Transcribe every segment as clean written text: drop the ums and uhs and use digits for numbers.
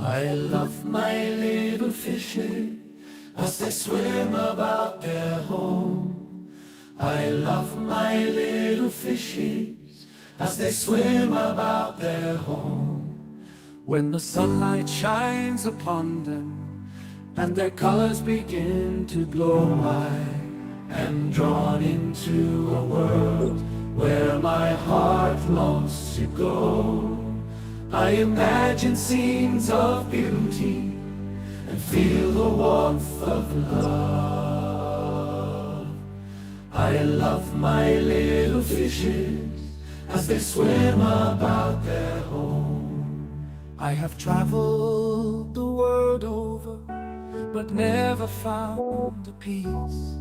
I love my little fishes as they swim about their home. I love my little fishes as they swim about their home. When the sunlight shines upon them and their colors begin to glow, I am drawn into a world where my heart longs to go. I imagine scenes of beauty and feel the warmth of love. I love my little fishes as they swim about their home. I have traveled the world over, but never found a peace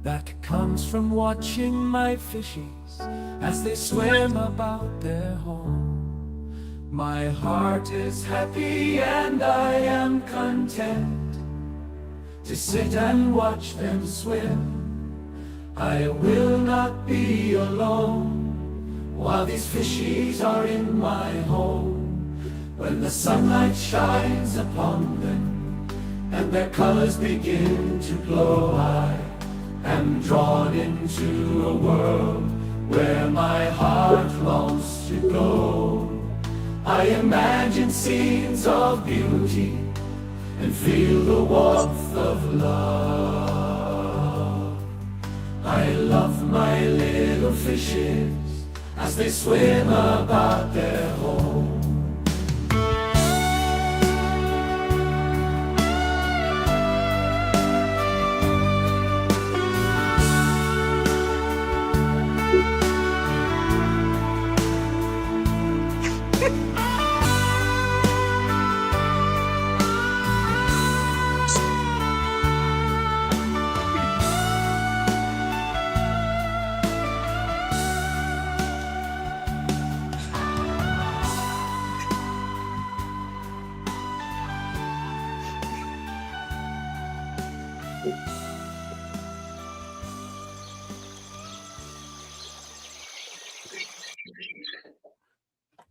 that comes from watching my fishes as they swim about their home. My heart is happy and I am content to sit and watch them swim. I will not be alone while these fishies are in my home. When the sunlight shines upon them and their colors begin to glow, I am drawn into a world where my heart longs to go. I imagine scenes of beauty and feel the warmth of love. I love my little fishes as they swim about their home.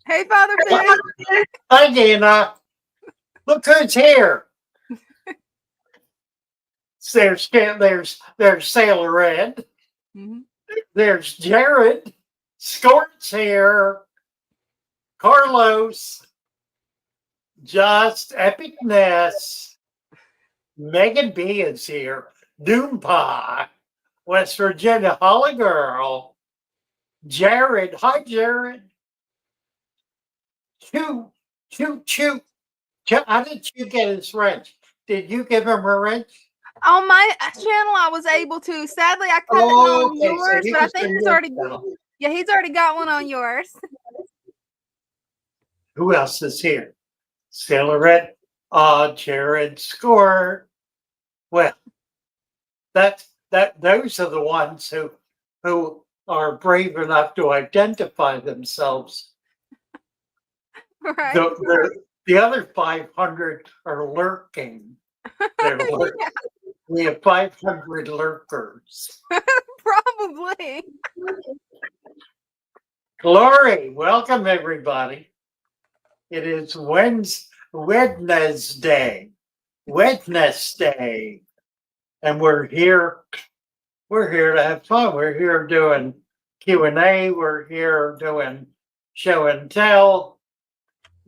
Hey, Father Fish. Hi, Dina. Look who's here. There's Sailor Red. Mhm. There's Jared. Scort's here. Carlos. Just Epicness. Megan B is here. Doompie. West Virginia Holly Girl. Jared. Hi, Jared. Choo. How did you get his wrench? Did you give him a wrench? On my channel, I was able to. Sadly, I couldn't on Okay, so yours, he but I was think in he's your already. channel. Yeah, he's already got one on yours. Who else is here? Sailor Red, Jared Score. Well, those are the ones who are brave enough to identify themselves. Right. The other 500 are lurking. They're lurking. Yeah, We have 500 lurkers. probably. Glory, welcome everybody. It is Wednesday, and we're here to have fun. We're here doing Q&A. We're here doing show and tell.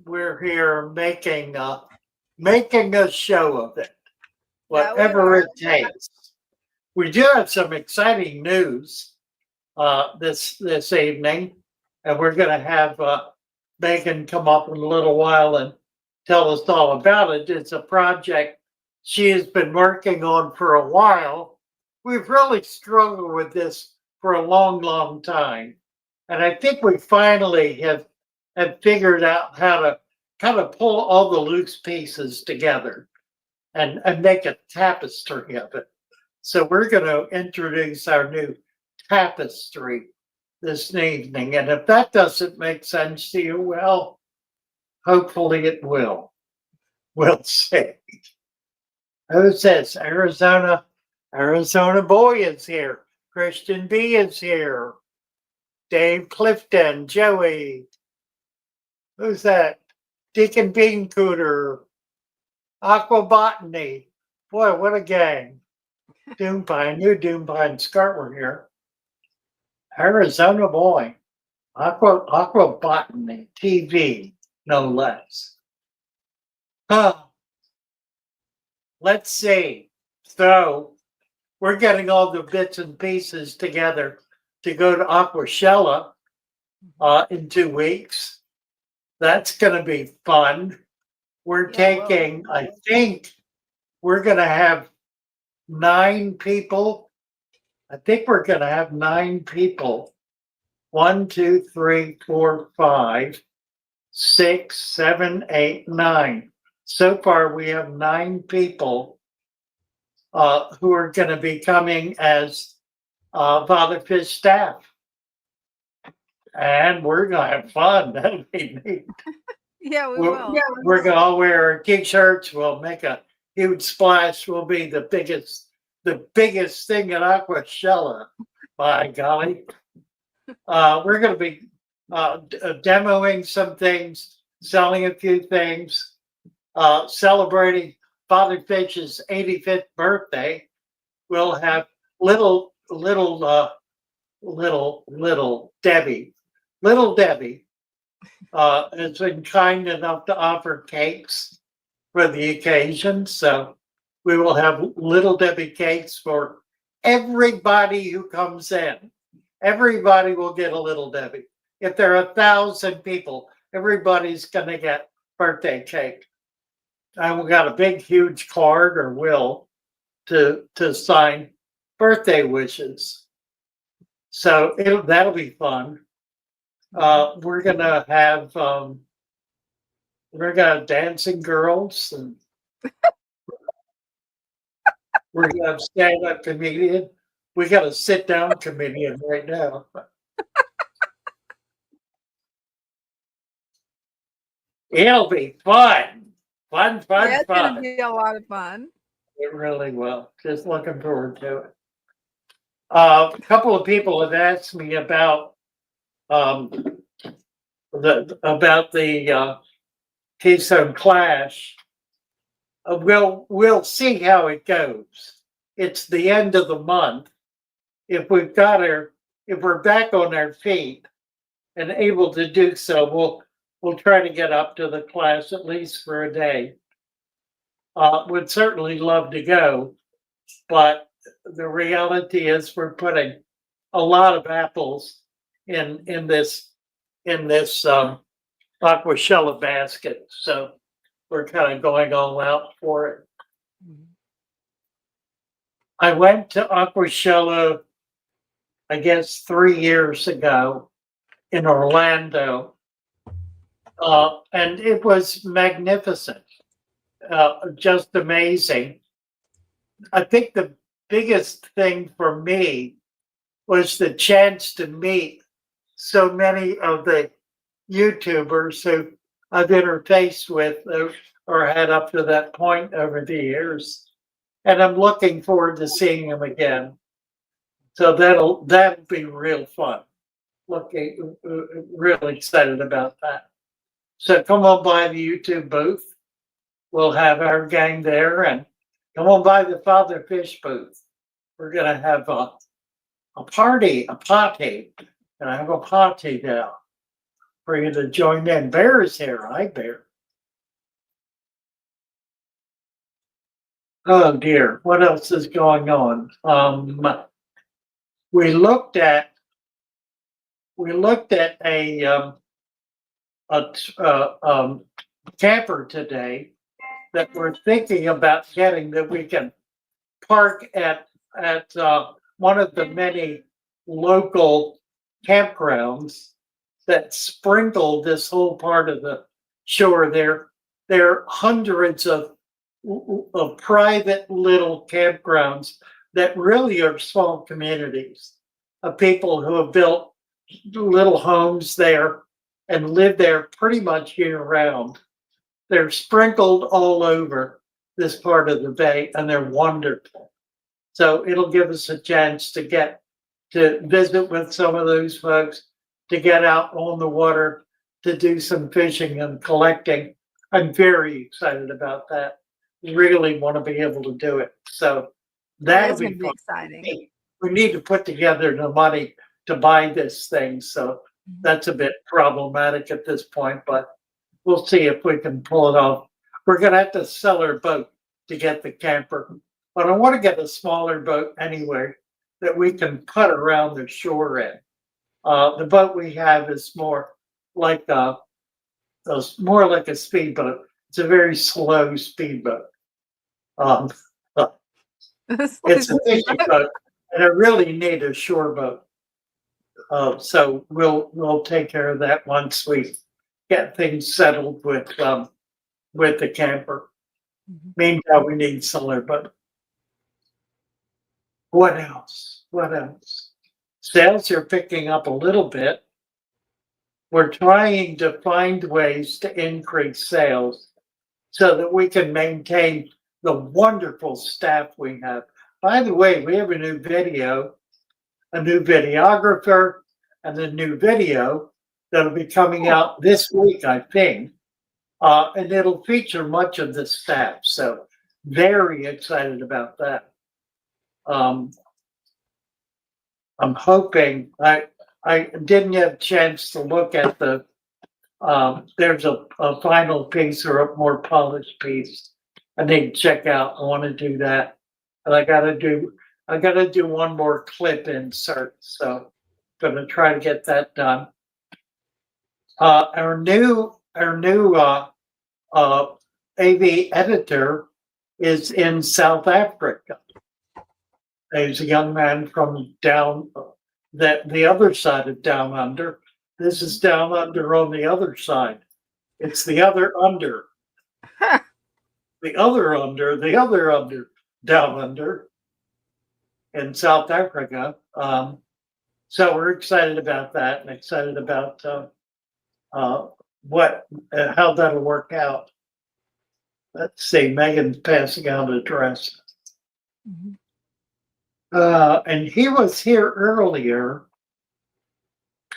We're here making a show of it, whatever it takes. We do have some exciting news this evening, and we're going to have Megan come up in a little while and tell us all about it. It's a project she has been working on for a while. We've really struggled with this for a long time. And I think we finally have figured out how to kind of pull all the loose pieces together and make a tapestry of it. So we're going to introduce our new tapestry this evening. And if that doesn't make sense to you, well, hopefully it will. We'll see. Who says Arizona boy is here. Christian B is here. Dave Clifton, Joey. Who's that? Deacon Bean Cooter, Aquabotany. Boy, what a gang. Doom Pine, new Doom Pine Scart were here. Arizona boy. Aquabotany TV, no less. Huh. Let's see. So we're getting all the bits and pieces together to go to Aquashella in 2 weeks. That's going to be fun. We're taking, I think we're going to have 9 people. I think we're going to have 9 people. 1, 2, 3, 4, 5, 6, 7, 8, 9. So far, we have 9 people who are going to be coming as Father Fish staff. And we're going to have fun. That'll be neat. Yeah, we will. We're going to all wear our t-shirts. We'll make a huge splash. We'll be the biggest thing at Aquashella, by golly. We're going to be demoing some things, selling a few things, celebrating Father Fish's 85th birthday. We'll have little Debbie. Little Debbie has been kind enough to offer cakes for the occasion. So we will have Little Debbie cakes for everybody who comes in. Everybody will get a Little Debbie. If there are 1,000 people, everybody's going to get birthday cake. And we got a big, huge card or will to sign birthday wishes. So that'll be fun. We're gonna have dancing girls, and we're gonna have stand-up comedian. We got a sit-down comedian right now. It'll be fun. Yeah, it's gonna be a lot of fun. It really will. Just looking forward to it. A couple of people have asked me about the Keystone Clash. We'll see how it goes. It's the end of the month. If we're back on our feet and able to do so, we'll try to get up to the class at least for a day. Would certainly love to go, but the reality is we're putting a lot of apples in this Aquashella basket, so we're kind of going all out for it. I went to Aquashella, I guess 3 years ago in Orlando, and it was magnificent, just amazing. I think the biggest thing for me was the chance to meet so many of the YouTubers who I've interfaced with or had up to that point over the years. And I'm looking forward to seeing them again. So that'll be real fun. Really excited about that. So come on by the YouTube booth. We'll have our gang there, and come on by the Father Fish booth. We're gonna have a party, and I have a party now for you to join in. Bear is here. Hi, Bear. Oh dear, what else is going on? We looked at a camper today that we're thinking about getting, that we can park at one of the many local campgrounds that sprinkle this whole part of the shore. There are hundreds of private little campgrounds that really are small communities of people who have built little homes there and live there pretty much year round. They're sprinkled all over this part of the bay, and they're wonderful. So it'll give us a chance to get to visit with some of those folks, to get out on the water, to do some fishing and collecting I'm very excited about that. Really want to be able to do it. So That that'll is going be to be fun. exciting. We need to put together the money to buy this thing. So that's a bit problematic at this point, but we'll see if we can pull it off. We're going to have to sell our boat to get the camper, but I want to get a smaller boat anyway that we can put around the shore in. The boat we have is more like more like a speedboat. It's a very slow speedboat. Um, it's a fishing boat, and I really need a shore boat. So we'll take care of that once we get things settled with the camper. Meanwhile, we need solar, but what else? What else? Sales are picking up a little bit. We're trying to find ways to increase sales so that we can maintain the wonderful staff we have. By the way, we have a new videographer, and a new video that'll be coming out this week, I think. And it'll feature much of the staff. So very excited about that. I'm hoping I didn't have a chance to look at the there's a final piece or a more polished piece I need to check out. I want to do that. And I gotta do one more clip insert. So gonna try to get that done. Our new AV editor is in South Africa. He's a young man from down the other side of down under. This is down under on the other side. It's the other under. The other under, down under in South Africa. So we're excited about that and excited about how that'll work out. Let's see, Megan's passing out a dress. And he was here earlier,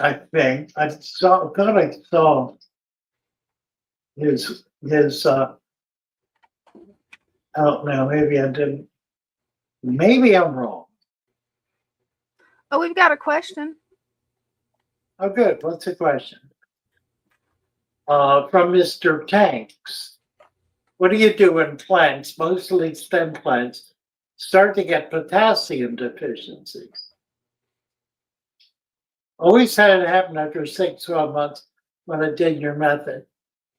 I think. I thought I saw his oh no, maybe I didn't. Maybe I'm wrong. Oh, we've got a question. Oh, good. What's the question? From Mr. Tanks. What do you do when plants, mostly stem plants, start to get potassium deficiencies? Always had it happen after 12 months when I did your method.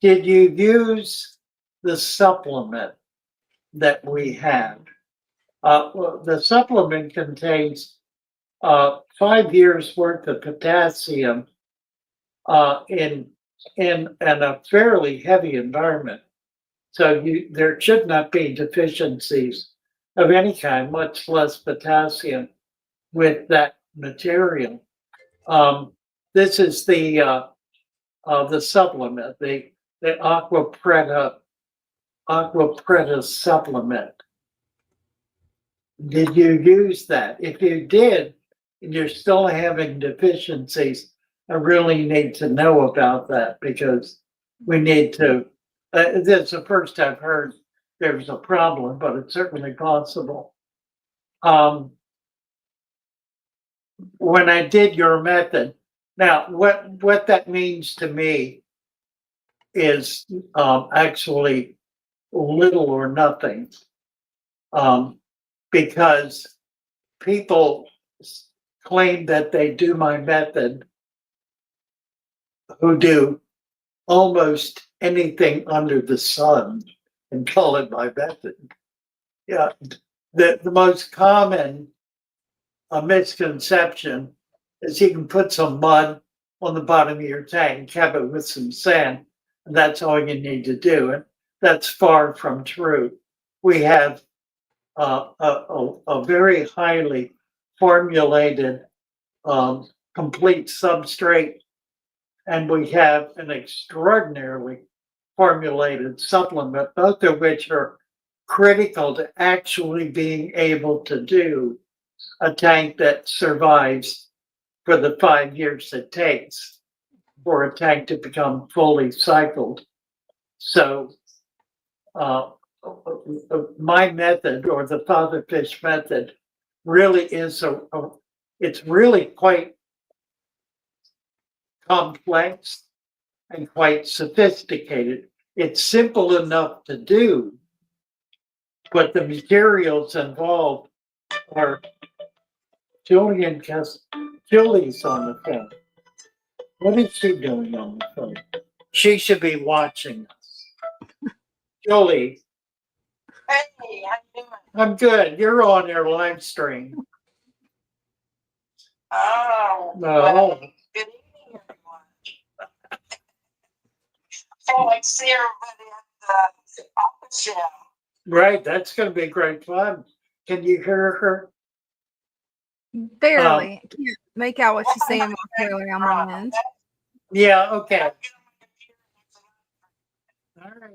Did you use the supplement that we had? Well, the supplement contains 5 years worth of potassium in a fairly heavy environment. So there should not be deficiencies of any kind, much less potassium with that material. This is the supplement, the Aqua supplement. Did you use that? If you did, and you're still having deficiencies, I really need to know about that because we need to. This is the first I've heard there's a problem, but it's certainly possible. When I did your method, now what that means to me is actually little or nothing, because people claim that they do my method who do almost anything under the sun and call it my method. Yeah, the most common misconception is you can put some mud on the bottom of your tank, cap it with some sand, and that's all you need to do. And that's far from true. We have a very highly formulated complete substrate, and we have an extraordinarily formulated supplement, both of which are critical to actually being able to do a tank that survives for the 5 years it takes for a tank to become fully cycled. So uh, my method, or the father fish method, really is it's really quite complex and quite sophisticated. It's simple enough to do, but the materials involved are Julian, because Julie's on the phone. What is she doing on the phone? She should be watching us. Julie, Hey, how you doing? I'm good. You're on your live stream. Oh, No. well, good evening, everyone. Can't wait to see everybody at the office show. Right, that's going to be great fun. Can you hear her? Barely. I can't make out what she's saying more clearly on my end. Yeah, okay. All right.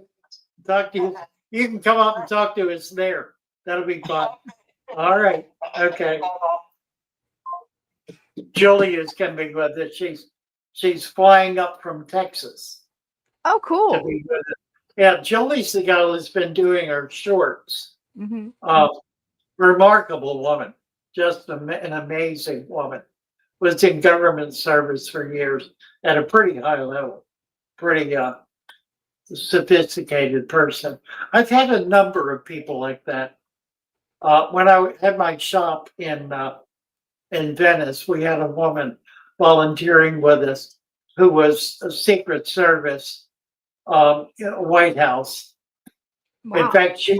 Talk to you. You can come up and talk to us there. That'll be fun. All right. Okay. Julie is coming with us. She's flying up from Texas Oh, to cool. be with us. Yeah, Julie's the guy who's been doing her shorts. Hmm. Remarkable woman, just an amazing woman. Was in government service for years at a pretty high level, pretty sophisticated person. I've had a number of people like that. When I had my shop in Venice, we had a woman volunteering with us who was a Secret Service, White House. Wow. In fact, she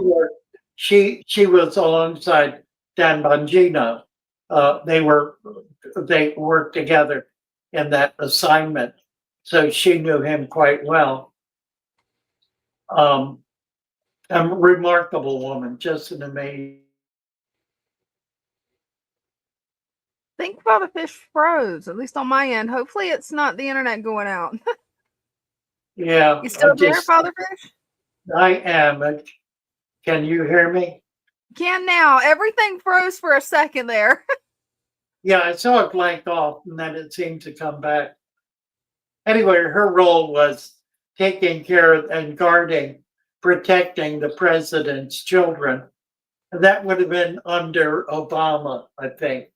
was alongside Dan Bongino. They worked together in that assignment, so she knew him quite well. A remarkable woman, just an amazing. I think Father Fish froze, at least on my end. Hopefully it's not the internet going out. Yeah, You still there, Father Fish? I am. Can you hear me? Can now. Everything froze for a second there. Yeah, I saw it blank off and then it seemed to come back. Anyway, her role was taking care of and guarding, protecting the president's children. And that would have been under Obama, I think.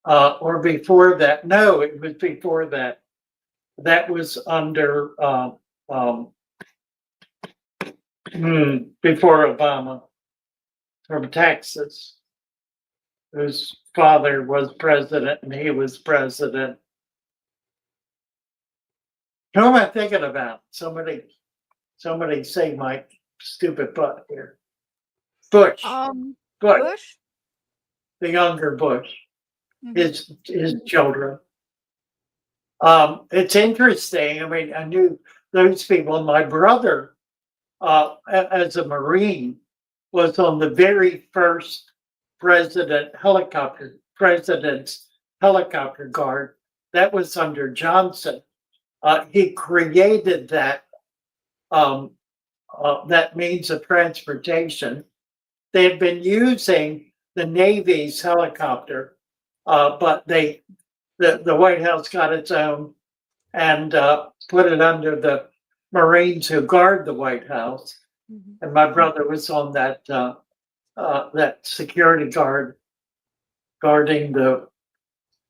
Or before that. No, it was before that. That was under before Obama, from Texas, whose father was president and he was president. Who am I thinking about? Somebody say my stupid butt here. Bush, Bush? the younger Bush, Mhm. his children. It's interesting. I mean, I knew those people. My brother, as a Marine, was on the very first president's helicopter guard. That was under Johnson. He created that that means of transportation. They had been using the Navy's helicopter, but the White House got its own and put it under the Marines who guard the White House. Mhm. And my brother was on that that security guard guarding the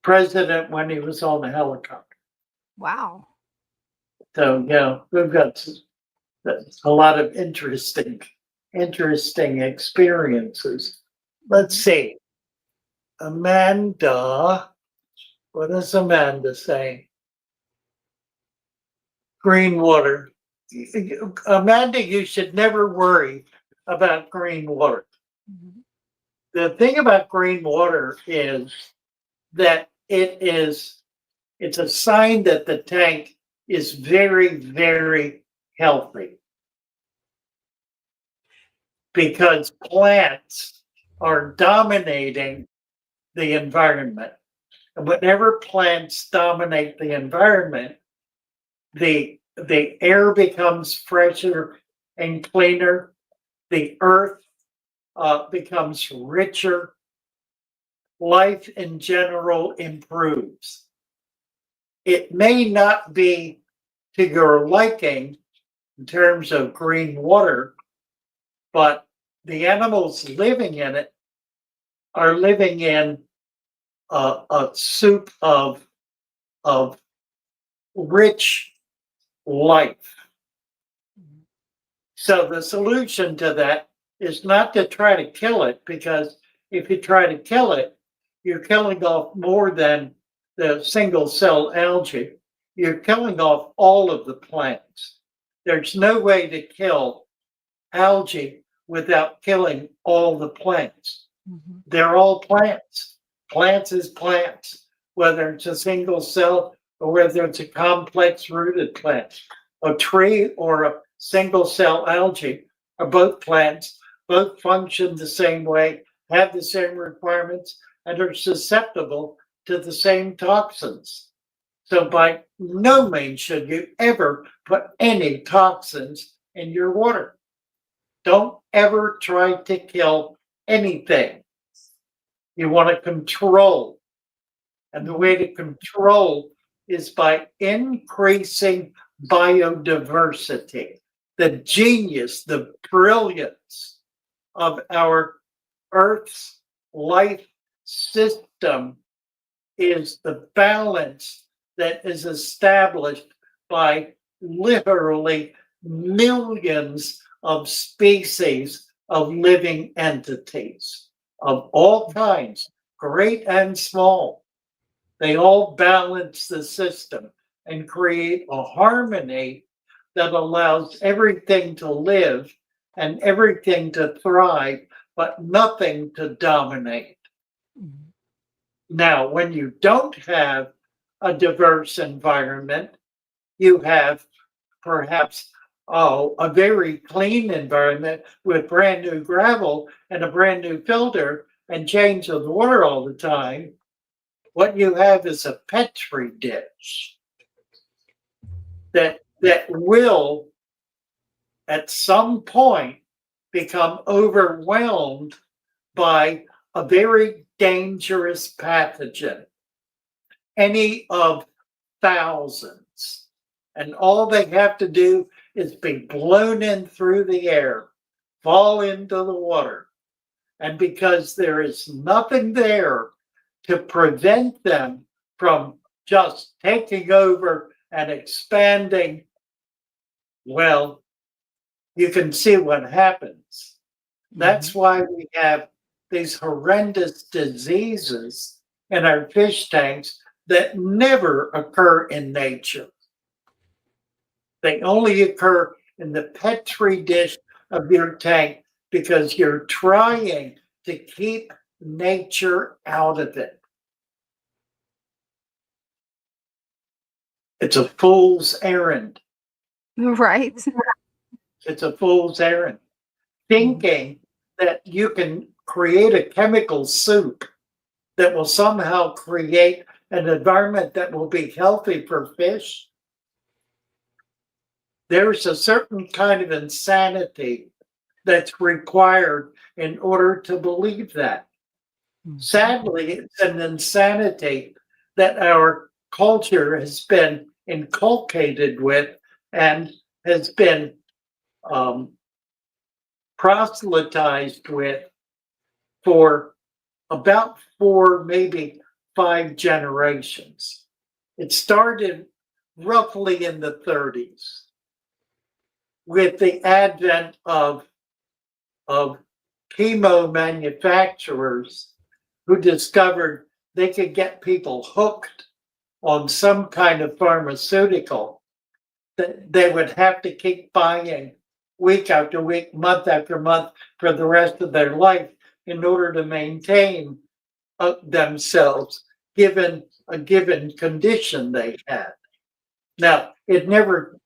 president when he was on the helicopter. Wow. So yeah, we've got a lot of interesting experiences. Let's see. Amanda, what does Amanda say? Green water. Amanda, you should never worry about green water. Mhm. The thing about green water is that it's a sign that the tank is very, very healthy, because plants are dominating the environment. And whenever plants dominate the environment, the air becomes fresher and cleaner. The earth becomes richer. Life in general improves. It may not be to your liking, in terms of green water, but the animals living in it are living in a soup of rich life. So the solution to that is not to try to kill it, because if you try to kill it, you're killing off more than the single cell algae. You're killing off all of the plants. There's no way to kill algae without killing all the plants. They're all plants. Plants is plants, whether it's a single cell or whether it's a complex rooted plant. A tree or a single cell algae are both plants, both function the same way, have the same requirements, and are susceptible to the same toxins. So by no means should you ever put any toxins in your water. Don't ever try to kill anything. You want to control. And the way to control is by increasing biodiversity. The genius, the brilliance of our Earth's life system is the balance that is established by literally millions of species of living entities of all kinds, great and small. They all balance the system and create a harmony that allows everything to live and everything to thrive, but nothing to dominate. Now, when you don't have a diverse environment, you have perhaps a very clean environment with brand new gravel and a brand new filter and change of the water all the time. What you have is a petri dish that will at some point become overwhelmed by a very dangerous pathogen, any of thousands. And all they have to do is be blown in through the air, fall into the water. And because there is nothing there to prevent them from just taking over and expanding, well, you can see what happens. That's why we have these horrendous diseases in our fish tanks that never occur in nature. They only occur in the petri dish of your tank because you're trying to keep nature out of it. It's a fool's errand. Right. It's a fool's errand. Thinking that you can create a chemical soup that will somehow create an environment that will be healthy for fish. There's a certain kind of insanity that's required in order to believe that. Sadly, it's an insanity that our culture has been inculcated with and has been proselytized with for about 4, maybe 5 generations. It started roughly in the 30s with the advent of chemo manufacturers who discovered they could get people hooked on some kind of pharmaceutical that they would have to keep buying week after week, month after month for the rest of their life in order to maintain themselves given a given condition they had. Now, it never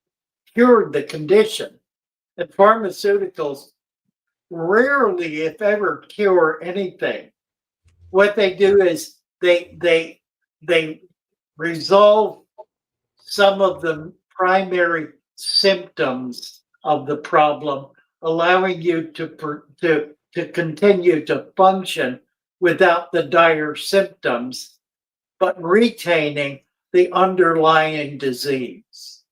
cured the condition. And pharmaceuticals rarely, if ever, cure anything. What they do is they resolve some of the primary symptoms of the problem, allowing you to continue to function without the dire symptoms, but retaining the underlying disease.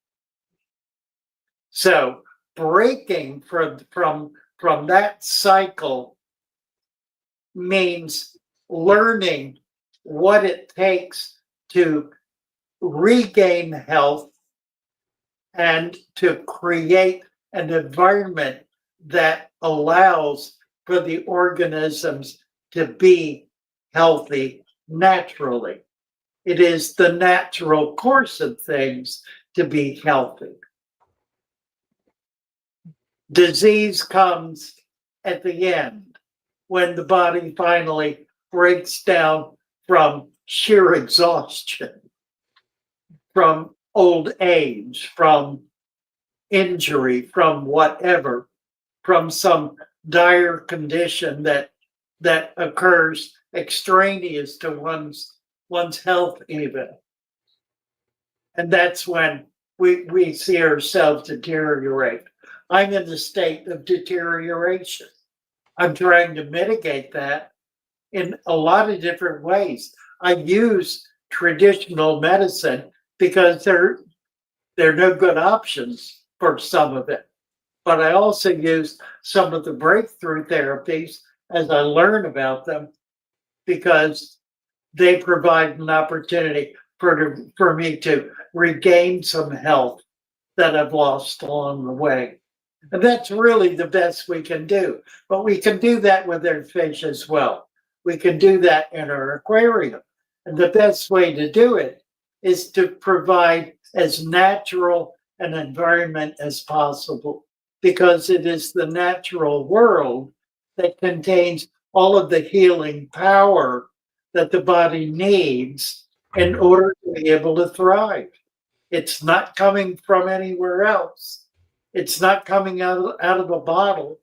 So breaking from that cycle means learning what it takes to regain health and to create an environment that allows for the organisms to be healthy naturally. It is the natural course of things to be healthy. Disease comes at the end when the body finally breaks down from sheer exhaustion, from old age, from injury, from whatever, from some dire condition that occurs extraneous to one's health even. And that's when we see ourselves deteriorate. I'm in the state of deterioration. I'm trying to mitigate that in a lot of different ways. I use traditional medicine because there are no good options for some of it. But I also use some of the breakthrough therapies as I learn about them because they provide an opportunity for me to regain some health that I've lost along the way. And that's really the best we can do. But we can do that with our fish as well. We can do that in our aquarium. And the best way to do it is to provide as natural an environment as possible, because it is the natural world that contains all of the healing power that the body needs in order to be able to thrive. It's not coming from anywhere else. It's not coming out of a bottle.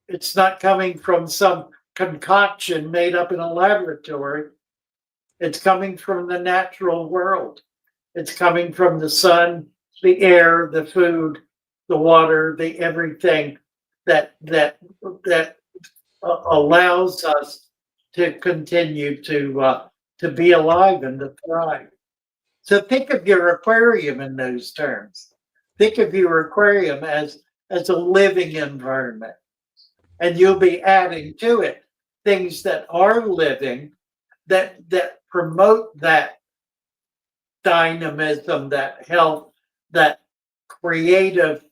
It's not coming from some concoction made up in a laboratory. It's coming from the natural world. It's coming from the sun, the air, the food, the water, the everything that allows us to continue to be alive and to thrive. So think of your aquarium in those terms. Think of your aquarium as a living environment, and you'll be adding to it things that are living, that promote that dynamism, that health, that creative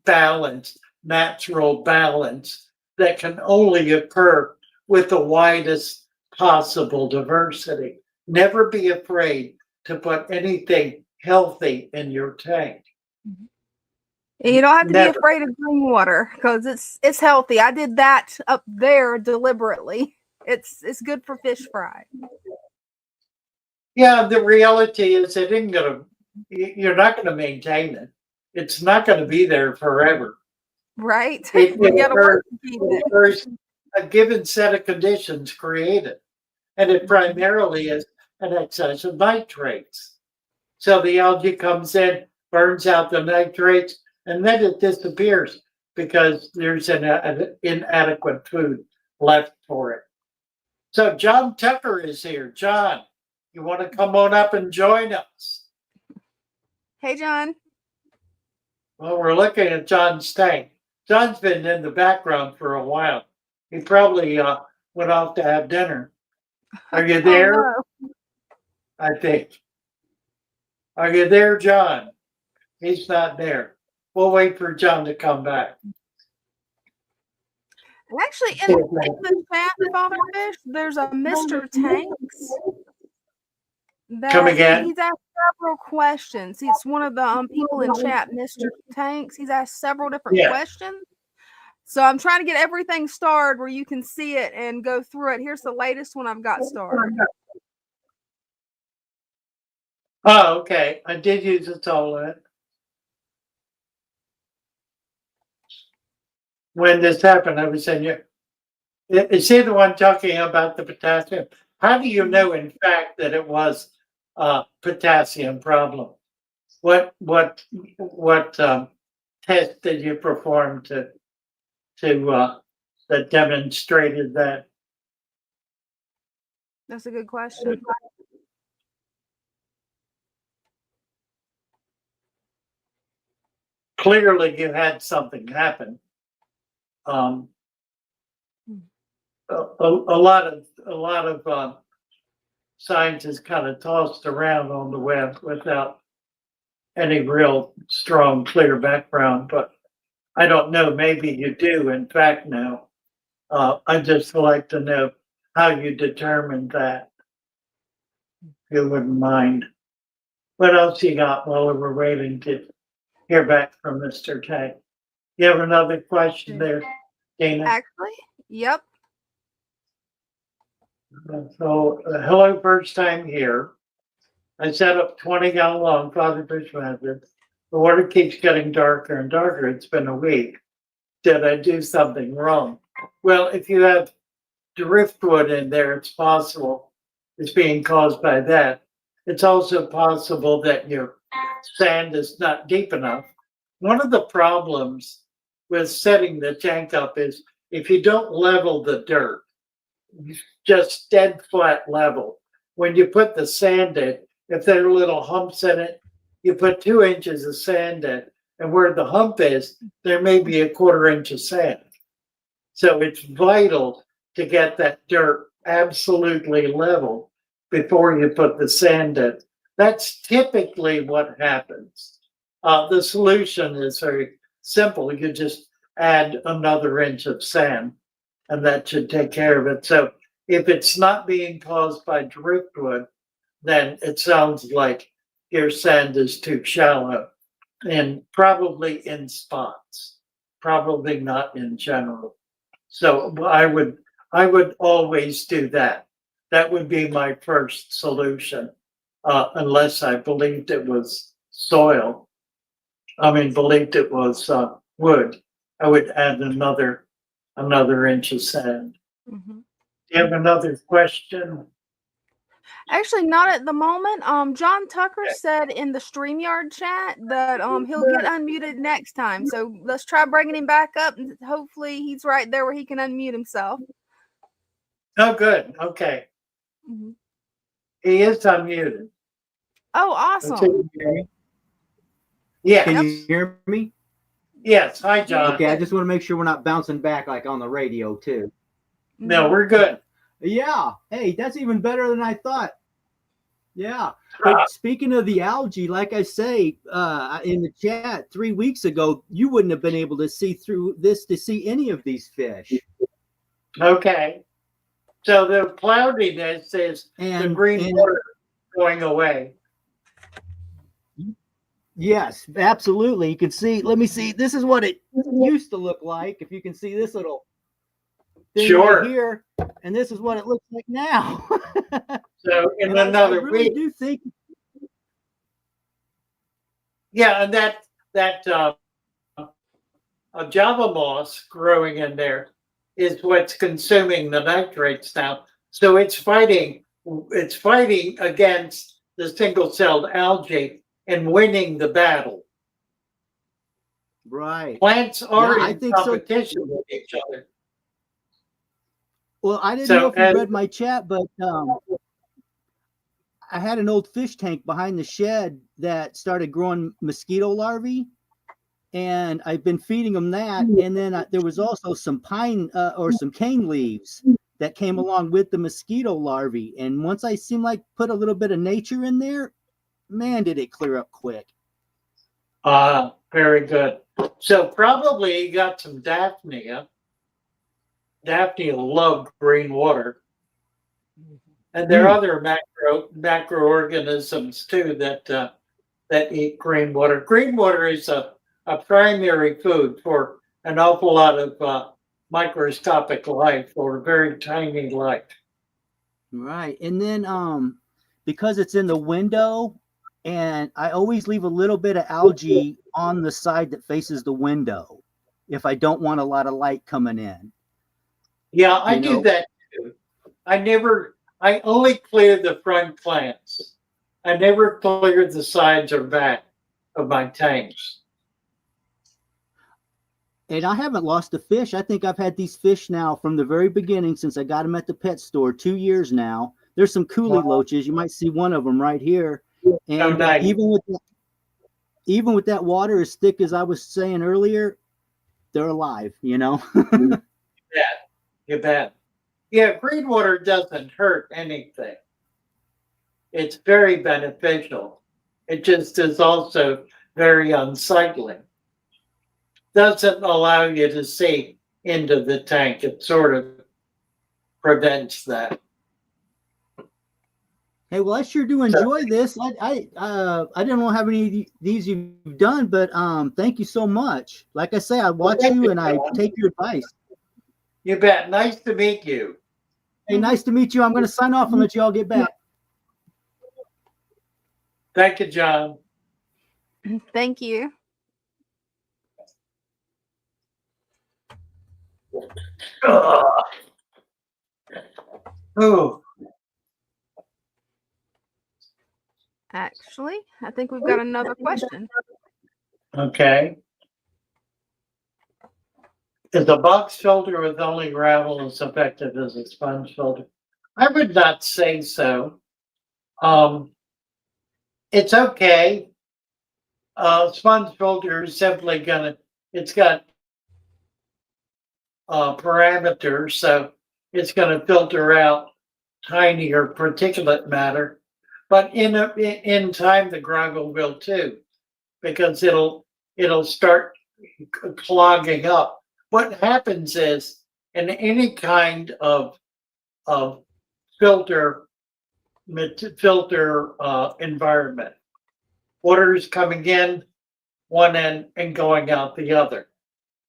balance, natural balance that can only occur with the widest possible diversity. Never be afraid to put anything healthy in your tank. And you don't have to Never. be afraid of green water because it's healthy. I did that up there deliberately. It's good for fish fry. Yeah, the reality is you're not gonna maintain it. It's not gonna be there forever. Right? It You gotta work to keep it it. occurs a given set of conditions created, and it primarily is an excess of nitrates. So the algae comes in, burns out the nitrates, and then it disappears because there's an inadequate food left for it. So John Tucker is here. John, you want to come on up and join us? Hey, John. Well, we're looking at John's tank. John's been in the background for a while. He probably went off to have dinner. Are you there? Oh, no. I think. Are you there, John? He's not there. We'll wait for John to come back. And actually, in the chat, Father Fish, there's a Mr. Tanks Come that again? he's asked several questions. It's one of the people in chat, Mr. Tanks. He's asked several different Yeah. questions. So I'm trying to get everything starred where you can see it and go through it. Here's the latest one I've got starred. Oh, okay. I did use a tolerant. When this happened, I was saying, is he the one talking about the potassium? How do you know, in fact, that it was a potassium problem? What test did you perform to that demonstrated that? That's a good question. clearly you had something happen. A lot of science is kind of tossed around on the web without any real strong, clear background. But I don't know. Maybe you do, in fact, know. I'd just like to know how you determined that. If you wouldn't mind. What else you got while we're waiting to hear back from Mr. K? You have another question there, Dina? Actually, yep. So, hello, first time here. I set up 20-gallon long Father Fish method. The water keeps getting darker and darker. It's been a week. Did I do something wrong? Well, if you have driftwood in there, it's possible it's being caused by that. It's also possible that your sand is not deep enough. One of the problems with setting the tank up is if you don't level the dirt, just dead flat level. When you put the sand in, if there are little humps in it, you put 2 inches of sand in, and where the hump is, there may be a 1/4 inch of sand. So it's vital to get that dirt absolutely level before you put the sand in. That's typically what happens. The solution is very simple. You just add another inch of sand, and that should take care of it. So if it's not being caused by driftwood, then it sounds like your sand is too shallow, and probably in spots, probably not in general. So I would always do that. That would be my first solution, unless I believed it was soil. Believed it was wood. I would add another inch of sand. Mm-hmm. Do you have another question? Actually, not at the moment. John Tucker said in the StreamYard chat that he'll get unmuted next time. So let's try bringing him back up, and hopefully he's right there where he can unmute himself. Oh, good. Okay. Mm-hmm. He is unmuted. Oh, awesome. Can you hear me? Yeah. Can you hear me? Yes. Hi, John. Okay, I just want to make sure we're not bouncing back like on the radio too. No, we're good. Yeah. Hey, that's even better than I thought. Yeah. But speaking of the algae, like I say in the chat 3 weeks ago, you wouldn't have been able to see through this to see any of these fish. Okay. So the cloudiness is the green water going away. Yes, absolutely. You can see, let me see. This is what it used to look like. If you can see this little thing right here, and this is what it looks like now. So in another I really week, do think. yeah, and that Java moss growing in there is what's consuming the nitrates now. So it's fighting against the single-celled algae and winning the battle. Right. Plants are I in think competition with each other. Well, I didn't know if you read my chat, but I had an old fish tank behind the shed that started growing mosquito larvae, and I've been feeding them that. And then there was also some pine or some cane leaves that came along with the mosquito larvae. And once I seemed like put a little bit of nature in there, man, did it clear up quick. Very good. So probably you got some Daphnia. Daphnia love green water. And there are other macroorganisms too that eat green water. Green water is a primary food for an awful lot of microscopic life or very tiny life. Right. And then because it's in the window, and I always leave a little bit of algae on the side that faces the window if I don't want a lot of light coming in. Yeah, I do that too. I only clear the front plants. I never clear the sides or back of my tanks. And I haven't lost a fish. I think I've had these fish now from the very beginning since I got them at the pet store 2 years now. There's some coolie loaches. You might see one of them right here. And nice. even with even with that water as thick as I was saying earlier, they're alive, you know? Yeah, you bet. Yeah, green water doesn't hurt anything. It's very beneficial. It just is also very unsightly. Doesn't allow you to see into the tank. It sort of prevents that. Hey, well, I sure do So, enjoy this. I didn't know how many of these you've done, but thank you so much. Like I say, I well, watch thank you you, and I John. take your advice. You bet. Nice to meet you. Hey, nice to meet you. I'm going to sign off and let you all get back. Thank you, John. Thank you. Oh, Actually, I think we've got another question. okay. Is a box filter with only gravel as effective as a sponge filter? I would not say so. It's okay. Sponge filter is simply it's got parameters, so it's gonna filter out tinier particulate matter. But in time, the gravel will too, because it'll start clogging up. What happens is in any kind of filter environment, water is coming in one end and going out the other.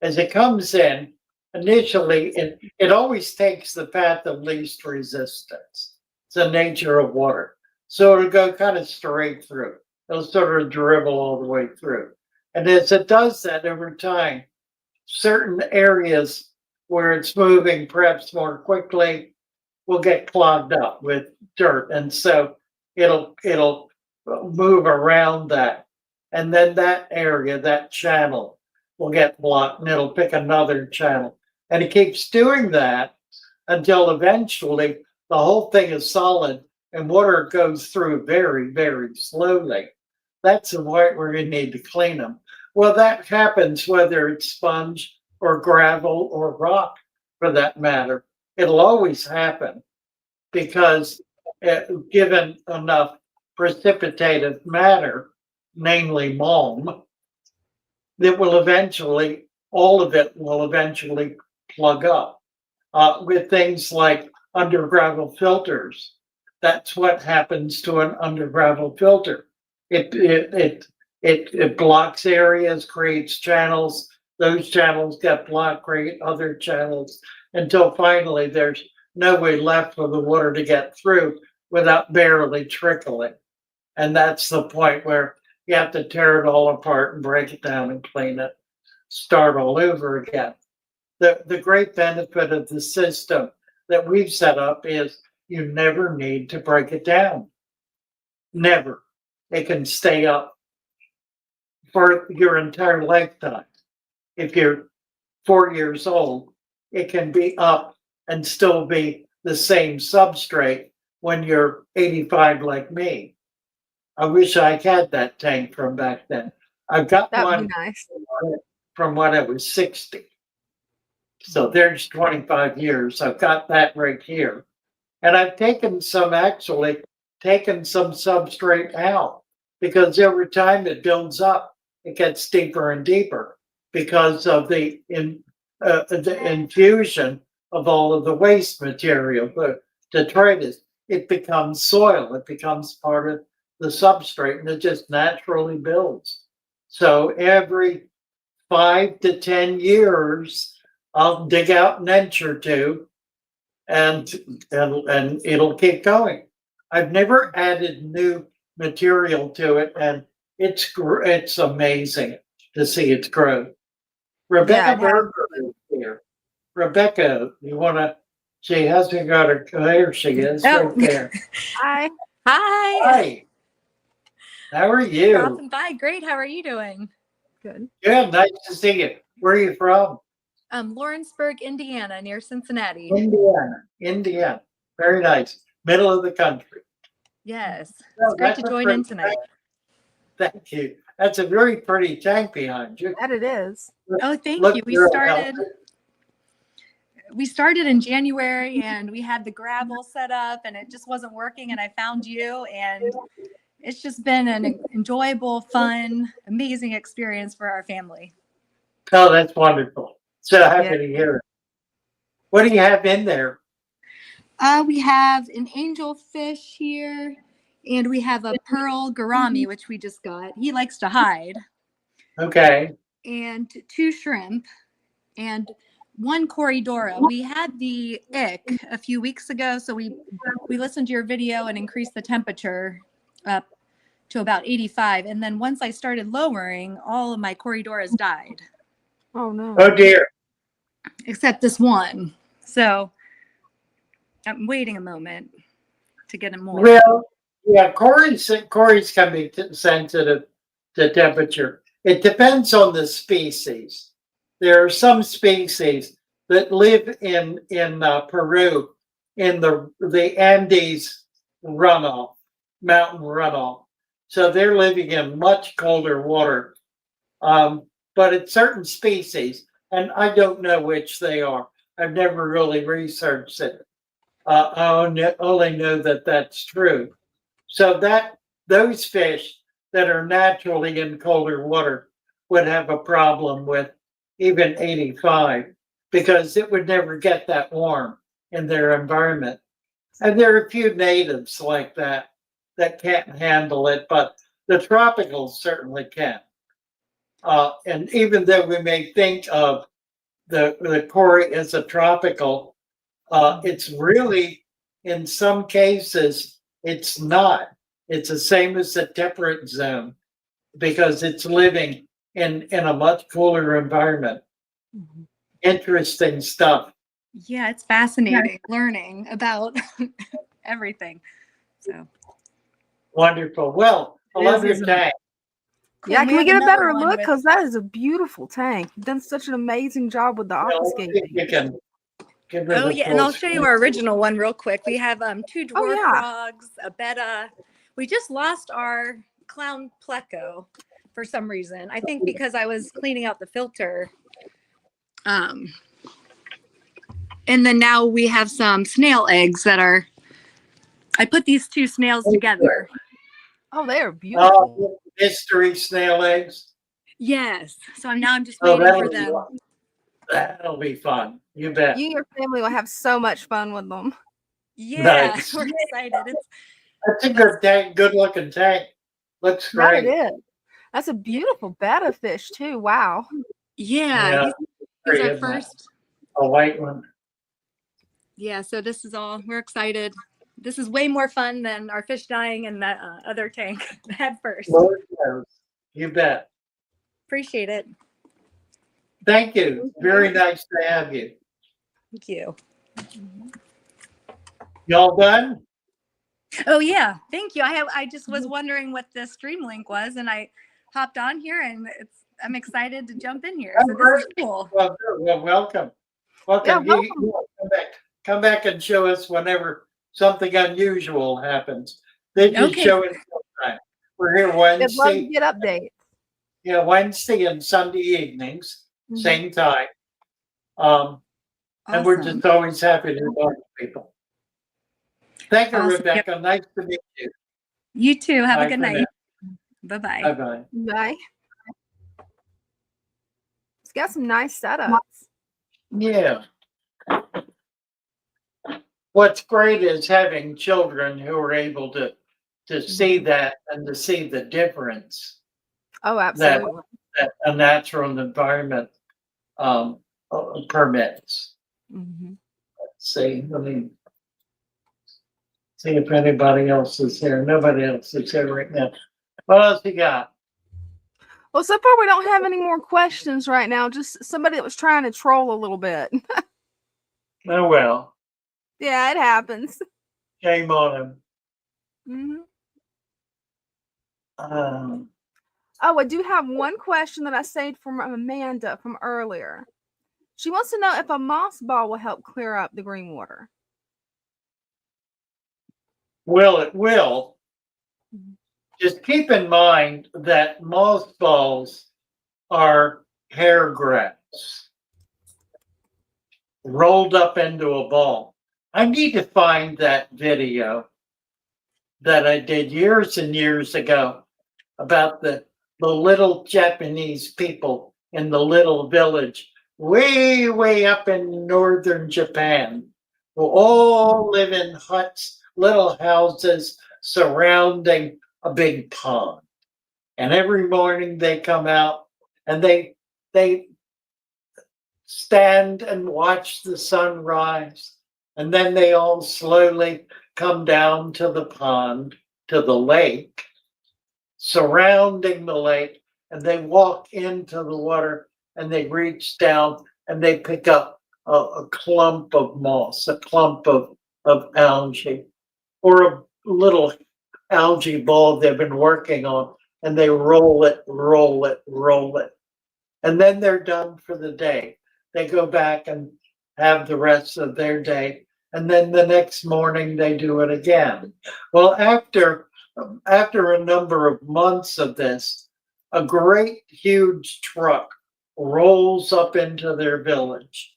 As it comes in, initially, it always takes the path of least resistance. It's the nature of water. So it'll go kind of straight through. It'll sort of dribble all the way through. And as it does that over time, certain areas where it's moving perhaps more quickly will get clogged up with dirt. And so it'll move around that. And then that area, that channel will get blocked and it'll pick another channel. And it keeps doing that until eventually the whole thing is solid and water goes through very, very slowly. That's the point where you need to clean them. Well, that happens whether it's sponge or gravel or rock for that matter. It'll always happen because given enough precipitative matter, namely malm, that will eventually, all of it will eventually plug up. With things like undergravel filters, that's what happens to an undergravel filter. It blocks areas, creates channels. Those channels get blocked, create other channels until finally there's no way left for the water to get through without barely trickling. And that's the point where you have to tear it all apart and break it down and clean it, start all over again. The great benefit of the system that we've set up is you never need to break it down. Never. It can stay up for your entire lifetime. If you're 4 years old, it can be up and still be the same substrate when you're 85 like me. I wish I had that tank from back then. I've got That would one be nice. from when I was 60. So there's 25 years. I've got that right here. And I've taken some substrate out because over time it builds up. It gets deeper and deeper because of the infusion of all of the waste material, the detritus. It becomes soil. It becomes part of the substrate and it just naturally builds. So every 5 to 10 years, I'll dig out an inch or two and it'll keep going. I've never added new material to it and it's amazing to see its growth. Rebecca it has. Berger is here. Rebecca, you want to? She hasn't got her. There she is, Oh. right there. Hi. Hi. Hi. How are you? Dropping by. Great. How are you doing? Good. Good. Nice to see you. Where are you from? Lawrenceburg, Indiana, near Cincinnati. Indiana. Very nice. Middle of the country. Yes. Well, It's great that's to a join great in tonight. Thank you. That's a very pretty tank behind you. That it is. Oh, thank Look you. real healthy. We started in January and we had the gravel set up and it just wasn't working. And I found you, and it's just been an enjoyable, fun, amazing experience for our family. Oh, that's wonderful. So happy Yeah. to hear it. What do you have in there? We have an angelfish here, and we have a pearl gourami, which we just got. He likes to hide. Okay. And 2 shrimp, and 1 Corydora. We had the ick a few weeks ago, so we listened to your video and increased the temperature up to about 85. And then once I started lowering, all of my Corydoras died, Oh no. Oh dear. except this one. So I'm waiting a moment to get him more. Well, yeah, Corey's can be sensitive to temperature. It depends on the species. There are some species that live in Peru in the Andes runoff, mountain runoff. So they're living in much colder water. But it's certain species, and I don't know which they are. I've never really researched it. I only know that that's true. So that those fish that are naturally in colder water would have a problem with even 85 because it would never get that warm in their environment. And there are a few natives like that that can't handle it, but the tropicals certainly can. And even though we may think of the Cory as a tropical, it's really, in some cases, it's not. It's the same as the temperate zone because it's living in a much cooler environment. Mhm. Interesting stuff. Yeah, it's fascinating learning about everything. So Wonderful. Well, I love your isn't it? tank. Yeah, And can we have get a another better one look? with- Because that is a beautiful tank. You've done such an amazing job with the Well, let's see if aquascaping. you can give her Oh the yeah, and full I'll show you screen. our original one real quick. We have 2 Oh, dwarf yeah. frogs, a betta. We just lost our clown pleco for some reason. I think because I was cleaning out the filter. And then now we have some snail eggs that are. I put these 2 snails together. Oh, they are beautiful. Oh, mystery snail eggs. Yes. So I'm just Oh, waiting for them. that'll be fun. You bet. You and your family will have so much fun with them. Yeah, Nice. we're excited. It's That's a good tank, good looking tank. Looks That great. it is. That's a beautiful betta fish too. Wow. yeah. Yeah, He's pretty, our isn't it? first. A white one. Yeah. So this is all. We're excited. This is way more fun than our fish dying in that other tank at first. Lord knows. You bet. Appreciate it. Thank you. Very nice to have you. Thank you. Y'all done? Oh yeah, thank you. I just was wondering what the stream link was, and I hopped on here, and I'm excited to jump in here. So this is cool. Well, welcome. Welcome. Yeah, You come back and show us whenever something unusual happens. They just Okay. show it sometime. We're here They'd love to Wednesday. get updates. Yeah, Wednesday and Sunday evenings, Mhm. same time. And we're Awesome. just always happy to talk to people. Thank you, Awesome. Rebecca. Nice to meet you. You too. Have Bye a good for night. Bye Bye bye. bye. Bye. It's got some nice setups. Yeah. What's great is having children who are able to see that and to see the difference Oh, absolutely. that a natural environment permits. Hmm. Let's see, let me see if anybody else is here. Nobody else is here right now. What else you got? Well, so far we don't have any more questions right now. Just somebody that was trying to troll a little bit. Oh well, Yeah, it happens. shame on him. Hmm. Um, Oh, I do have one question that I saved from Amanda from earlier. She wants to know if a moss ball will help clear up the green water. Well, it will. just keep in mind that mothballs are hair grass rolled up into a ball. I need to find that video that I did years and years ago about the little Japanese people in the little village way up in northern Japan, who all live in huts, little houses surrounding a big pond. And every morning they come out and they stand and watch the sun rise. And then they all slowly come down to the pond, to the lake, surrounding the lake, and they walk into the water and they reach down and they pick up a clump of moss, a clump of algae, or a little algae ball they've been working on, and they roll it. And then they're done for the day. They go back and have the rest of their day. And then the next morning they do it again. Well, after a number of months of this, a great huge truck rolls up into their village.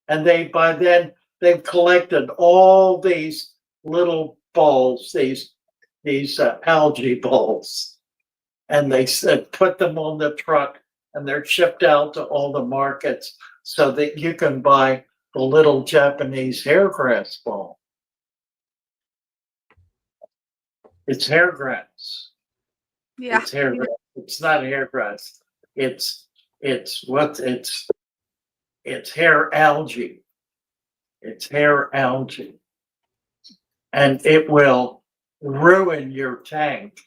And by then they've collected all these little balls, these algae balls, and they put them on the truck, and they're shipped out to all the markets so that you can buy the little Japanese hairgrass ball. It's hairgrass. Yeah. It's hairgrass. It's not hairgrass. It's hair algae. It's hair algae. And it will ruin your tank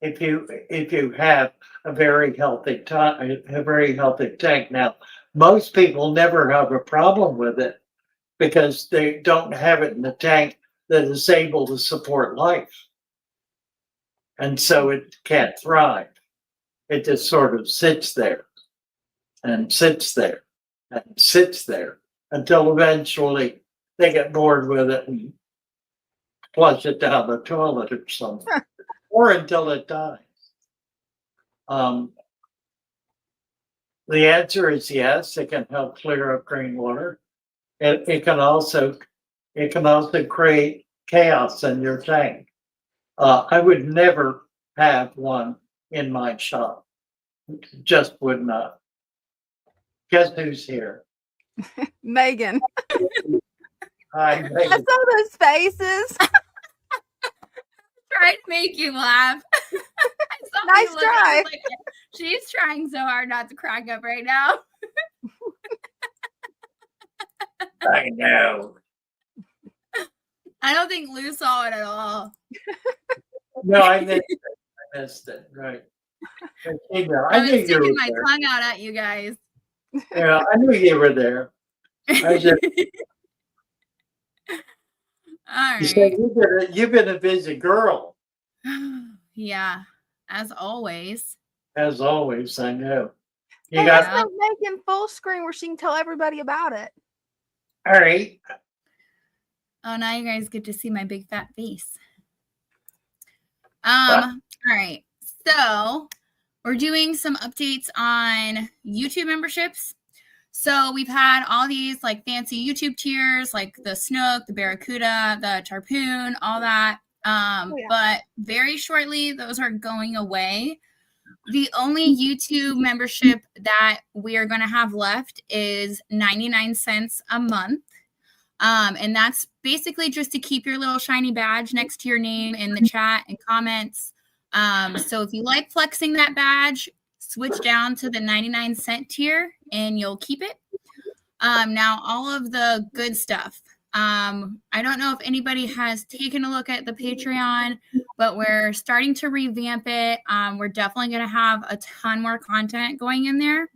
if you have a very healthy tank. Now, most people never have a problem with it because they don't have it in a tank that is able to support life. And so it can't thrive. It just sort of sits there and sits there and sits there until eventually they get bored with it and flush it down the toilet or something, or until it dies. The answer is yes. It can help clear up green water. It can also create chaos in your tank. I would never have one in my shop. Just would not. Guess who's here? Megan. Hi, I Megan. saw those faces. Trying to make you laugh. Nice try. Like, she's trying so hard not to crack up right now. I know. I don't think Lou saw it at all. No, I missed it. Right. I I knew was you sticking were my there. tongue out at you guys. Yeah, I knew you were there. I just, All you said right. you've been a busy girl, Yeah, as always. as always. I know. You Hey, got let's make Megan full screen where she can tell everybody about it. all right. Oh, now you guys get to see my big fat face. All right. So we're doing some updates on YouTube memberships. So we've had all these like fancy YouTube tiers, like the Snook, the Barracuda, the Tarpoon, all that. But very shortly, those are going away. The only YouTube membership that we are going to have left is 99 cents a month. And that's basically just to keep your little shiny badge next to your name in the chat and comments. So if you like flexing that badge, switch down to the 99 cent tier and you'll keep it. Now, all of the good stuff. I don't know if anybody has taken a look at the Patreon, but we're starting to revamp it. We're definitely going to have a ton more content going in there.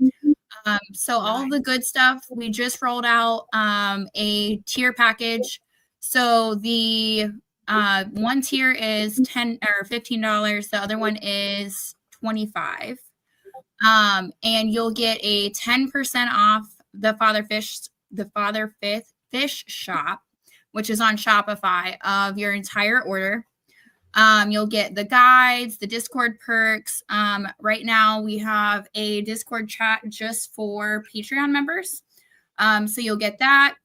So all of the good stuff, we just rolled out a tier package. So the one tier is $10 or $15. The other one is $25. And you'll get a 10% off the Father Fifth Fish shop, which is on Shopify, of your entire order. You'll get the guides, the Discord perks. Right now we have a Discord chat just for Patreon members. So you'll get that.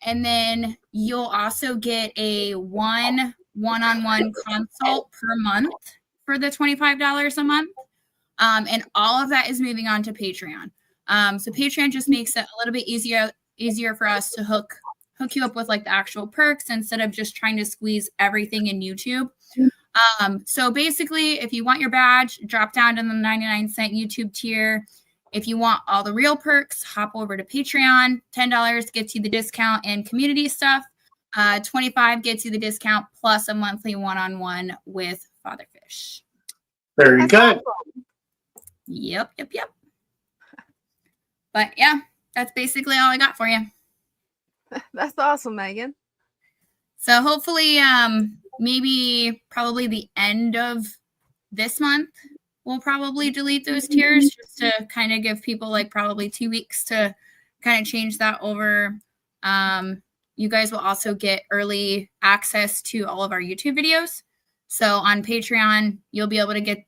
And then you'll also get a one-on-one consult per month for the $25 a month. And all of that is moving on to Patreon. So Patreon just makes it a little bit easier for us to hook you up with like the actual perks instead of just trying to squeeze everything in YouTube. So basically, if you want your badge, drop down to the 99-cent YouTube tier. If you want all the real perks, hop over to Patreon. $10 gets you the discount and community stuff. $25 gets you the discount plus a monthly one-on-one with Fatherfish. Very good. Yep. But yeah, that's basically all I got for you. That's awesome, Megan. So hopefully, maybe probably the end of this month, we'll probably delete those tiers just to kind of give people like probably 2 weeks to kind of change that over. You guys will also get early access to all of our YouTube videos. So on Patreon, you'll be able to get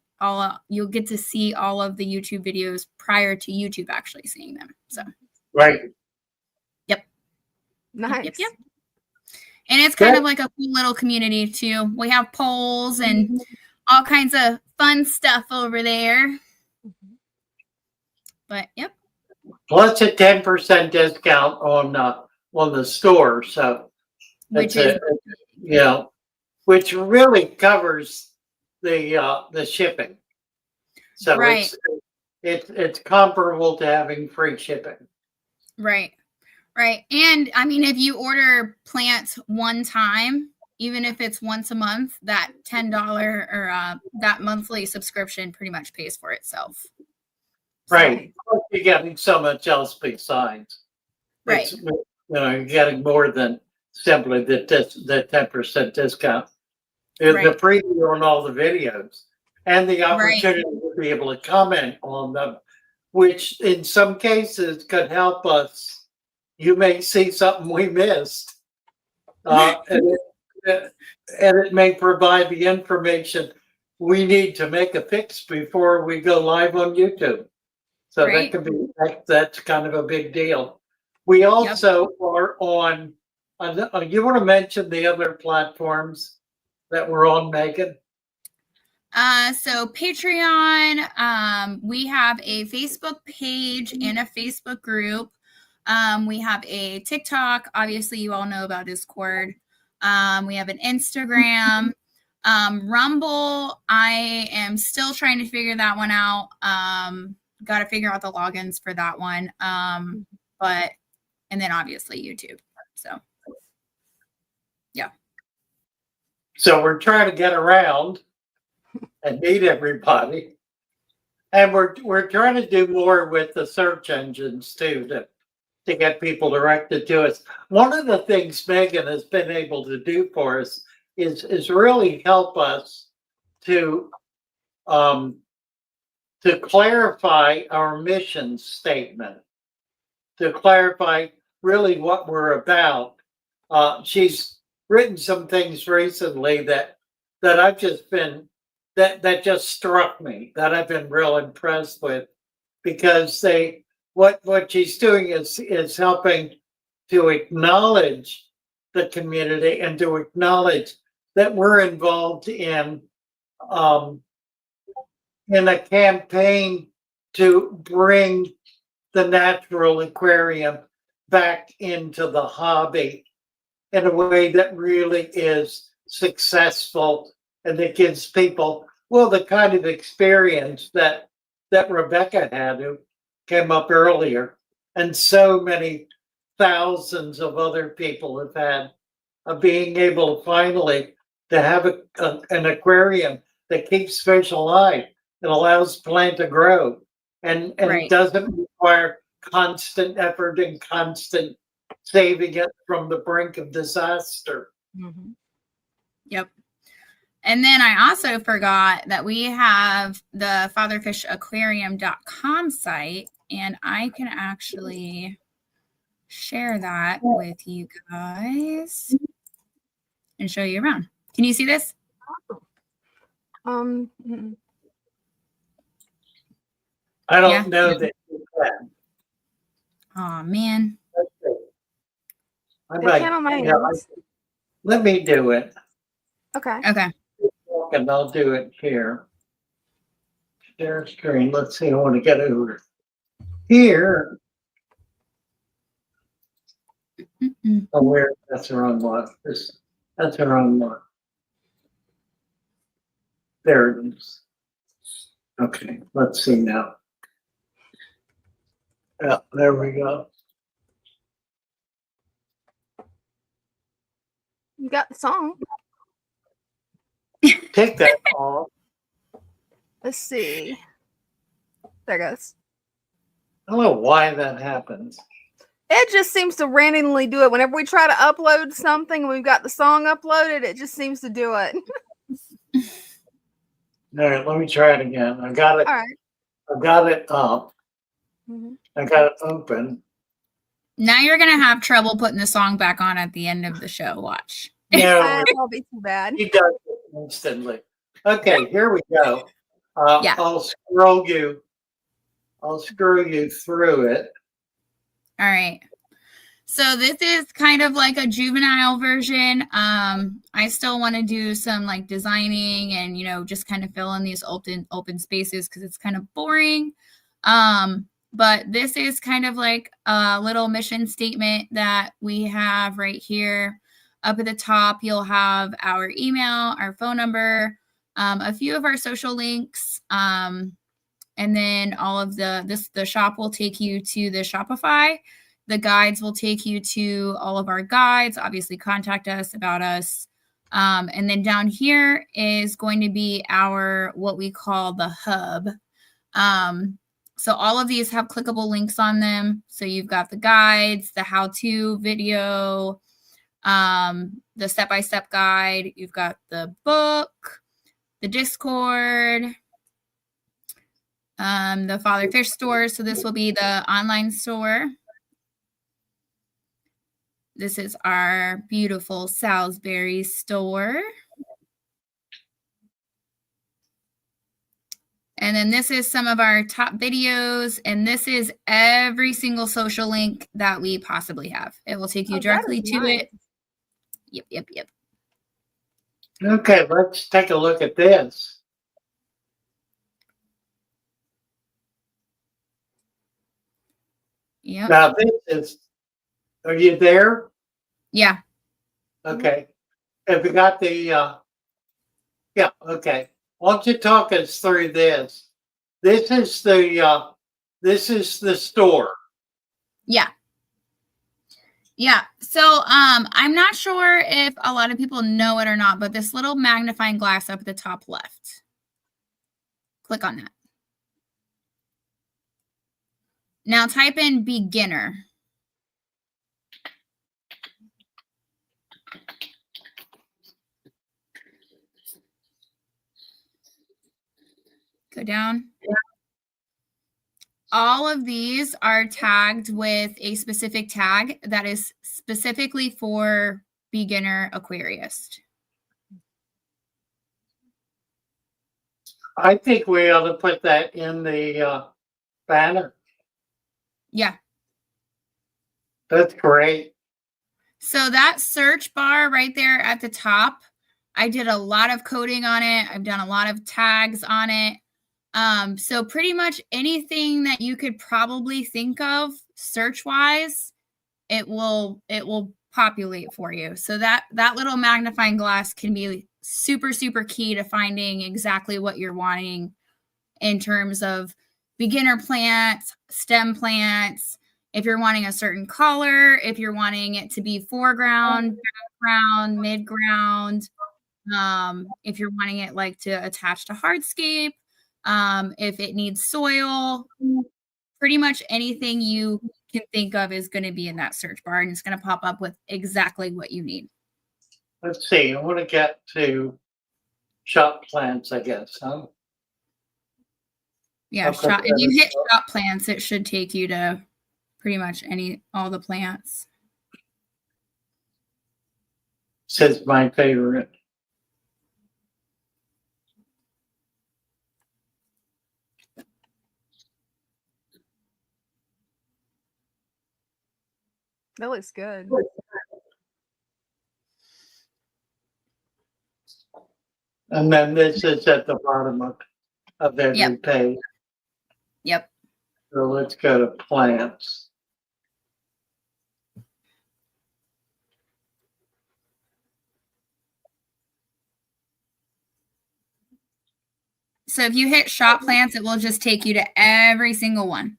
you'll get to see all of the YouTube videos prior to YouTube actually seeing them. So Right. Yep. Nice. Yep. And it's kind of like a cool little community too. We have polls and all kinds of fun stuff over there. But yep. Plus a 10% discount on the store. So Which is which really covers the shipping. So right. it's comparable to having free shipping. Right. And I mean, if you order plants one time, even if it's once a month, that $10 or that monthly subscription pretty much pays for itself. Right. So, you're getting so much else besides. Right. You're getting more than simply the 10% discount. There's the preview on all the videos and the opportunity to be able to comment on them, which in some cases could help us. You may see something we missed, and it may provide the information we need to make a fix before we go live on YouTube. So that could be that's kind of a big deal. We also are on. You want to mention the other platforms that we're on, Megan? So Patreon, we have a Facebook page and a Facebook group. We have a TikTok. Obviously, you all know about Discord. We have an Instagram. Rumble, I am still trying to figure that one out. Got to figure out the logins for that one. And then obviously YouTube. So, yeah. So we're trying to get around and meet everybody. And we're trying to do more with the search engines too, to get people directed to us. One of the things Megan has been able to do for us is really help us to clarify our mission statement, to clarify really what we're about. She's written some things recently that I've just been that just struck me, that I've been real impressed with, because what she's doing is helping to acknowledge the community and to acknowledge that we're involved in a campaign to bring the Natural Aquarium back into the hobby in a way that really is successful and that gives people, well, the kind of experience that Rebecca had, who came up earlier, and so many thousands of other people have had, of being able to finally to have an aquarium that keeps fish alive, that allows plant to grow, and it doesn't require constant effort and constant saving it from the brink of disaster. Mm-hmm. Yep. And then I also forgot that we have the fatherfishaquarium.com site, and I can actually share that with you guys and show you around. Can you see this? Mm-mm. I don't Yeah. know that you can. Oh man. Let's see. I They might, can on my you know, ends. let me do it, Okay. Okay. and I'll do it here. Share screen. Let's see. I want to get over here. Mm-mm. Oh, where? That's the wrong one. That's the wrong one. There it is. Okay, let's see now. Yeah, there we go. You got the song. Take that off. Let's see. There it goes. I don't know why that happens. It just seems to randomly do it. Whenever we try to upload something, we've got the song uploaded, it just seems to do it. All right, let me try it again. I got it. All right. I got it up. Mhm. I got it open. Now you're gonna have trouble putting the song back on at the end of the show. Watch. No, It won't be too bad. he does it instantly. Okay, here we go. Yeah. I'll scroll you. I'll screw you through it. All right. So this is kind of like a juvenile version. I still want to do some like designing and, you know, just kind of fill in these open spaces because it's kind of boring. But this is kind of like a little mission statement that we have right here. Up at the top, you'll have our email, our phone number, a few of our social links, and then all of the shop will take you to the Shopify. The guides will take you to all of our guides. Obviously, contact us about us. And then down here is going to be our what we call the hub. So all of these have clickable links on them. So you've got the guides, the how-to video, the step-by-step guide. You've got the book, the Discord, the Father Fish store. So this will be the online store. This is our beautiful Salisbury store. And then this is some of our top videos. And this is every single social link that we possibly have. It will take you directly to it. Yep. Okay, let's take a look at this. Yep. Now this is, are you there? Yeah. Okay. Have you got the, yeah, okay. Why don't you talk us through this? This is the store. Yeah. So I'm not sure if a lot of people know it or not, but this little magnifying glass up at the top left. Click on that. Now type in beginner. Go down. All of these are tagged with a specific tag that is specifically for beginner aquarist. I think we ought to put that in the banner. Yeah. That's great. So that search bar right there at the top, I did a lot of coding on it. I've done a lot of tags on it. So pretty much anything that you could probably think of search wise, it will populate for you. So that little magnifying glass can be super, super key to finding exactly what you're wanting in terms of beginner plants, stem plants, if you're wanting a certain color, if you're wanting it to be foreground, background, midground, if you're wanting it like to attach to hardscape, if it needs soil, pretty much anything you can think of is going to be in that search bar, and it's going to pop up with exactly what you need. Let's see. I want to get to shop plants, I guess, huh? Yeah, Okay. if you hit shop plants, it should take you to pretty much all the plants. Says my favorite. That looks good. And then this is at the bottom of every Yep. page. Yep. So let's go to plants. So if you hit shop plants, it will just take you to every single one.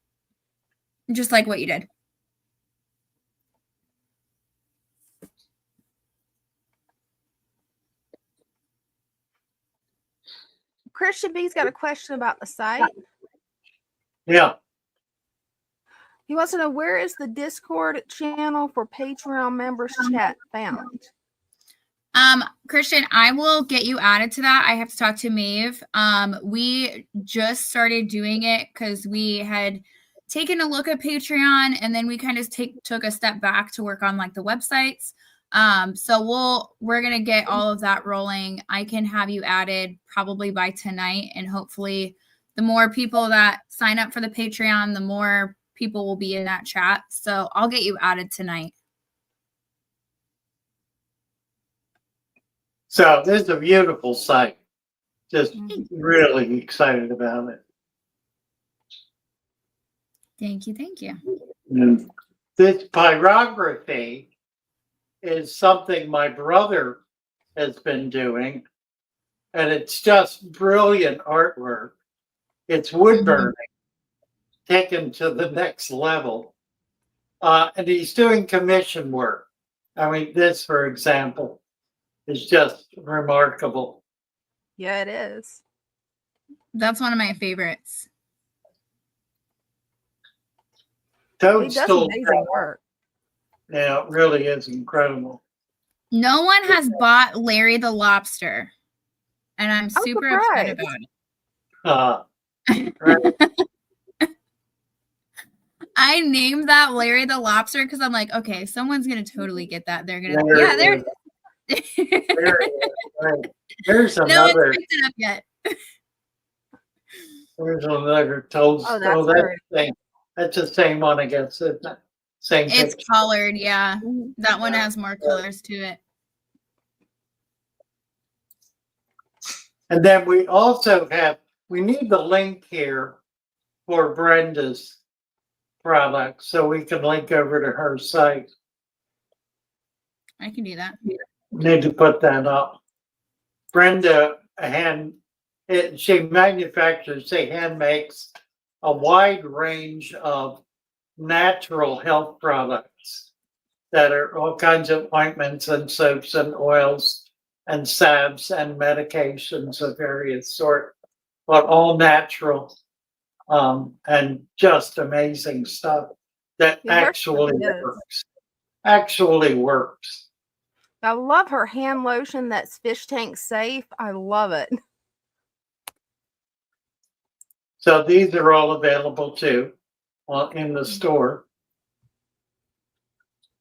Just like what you did. Christian B's got a question about the site. Yeah. He wants to know, where is the Discord channel for Patreon members chat found? Christian, I will get you added to that. I have to talk to Maeve. We just started doing it because we had taken a look at Patreon, and then we kind of took a step back to work on like the websites. So we're gonna get all of that rolling. I can have you added probably by tonight, and hopefully the more people that sign up for the Patreon, the more people will be in that chat. So I'll get you added tonight. So this is a beautiful site. Just really excited about it. Thank you. Thank you. And this pyrography is something my brother has been doing, and it's just brilliant artwork. It's wood burning taken to the next level. And he's doing commission work. I mean, this, for example, is just remarkable. Yeah, it is. That's one of my favorites. He Toadstool. does amazing work. Yeah, it really is incredible. No one has bought Larry the Lobster, and I'm I'm super surprised. upset about it. Right. I named that Larry the Lobster because I'm like, okay, someone's gonna totally get that. They're gonna, There yeah, it there. is. There it is. Right. There's No one's another. picked it up yet. There's another toadstool. Oh, that's That's great. the same. That's the same one, I guess, isn't it? Same It's picture. colored, yeah. Mhm. That one has more colors to it. And then we also we need the link here for Brenda's product, so we can link over to her site. I can do that. Need to put that up. Brenda she manufactures, hand makes a wide range of natural health products that are all kinds of ointments and soaps and oils and salves and medications of various sort, but all natural, and just amazing stuff that Yeah, her actually stuff is. works. Actually works. I love her hand lotion that's fish tank safe. I love it. So these are all available too in the store.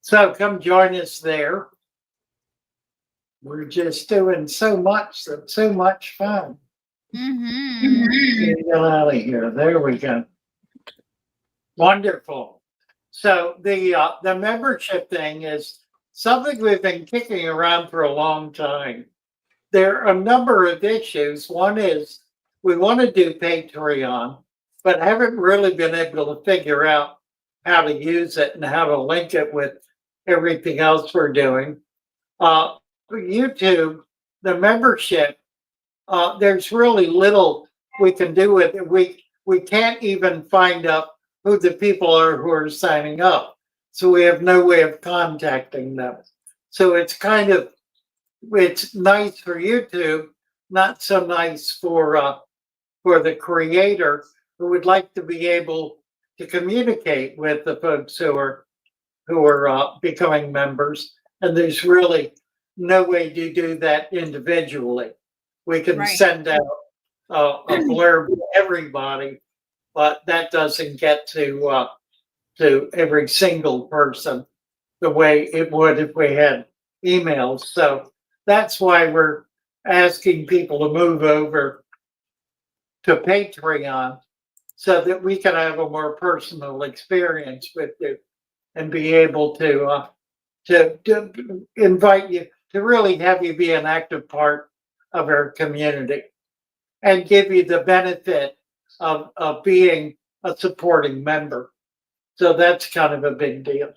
So come join us there. We're just doing so much. That's so much fun. Get out of here. There we go. Wonderful. So the membership thing is something we've been kicking around for a long time. There are a number of issues. One is we want to do Patreon, but haven't really been able to figure out how to use it and how to link it with everything else we're doing. YouTube, the membership, there's really little we can do with it. We can't even find out who the people are who are signing up. So we have no way of contacting them. So it's it's nice for YouTube, not so nice for the creator who would like to be able to communicate with the folks who are becoming members. And there's really no way to do that individually. We can send out a blurb to everybody, but that doesn't get to every single person the way it would if we had emails. So that's why we're asking people to move over to Patreon so that we can have a more personal experience with you. and be able to invite you, to really have you be an active part of our community and give you the benefit of being a supporting member. So that's kind of a big deal.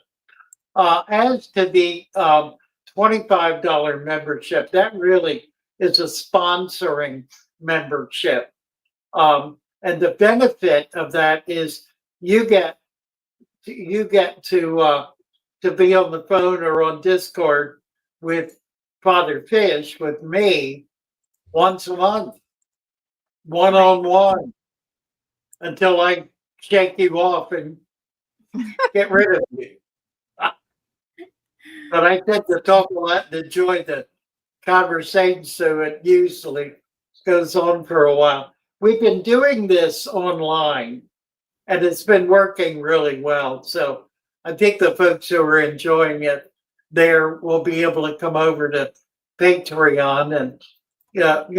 As to the $25 membership, that really is a sponsoring membership. And the benefit of that is you get to be on the phone or on Discord with Father Fish, with me, once a month, one on one, until I shake you off and get rid of you. But I tend to talk a lot and enjoy the conversation, so it usually goes on for a while. We've been doing this online, and it's been working really well. So I think the folks who are enjoying it there will be able to come over to Patreon and have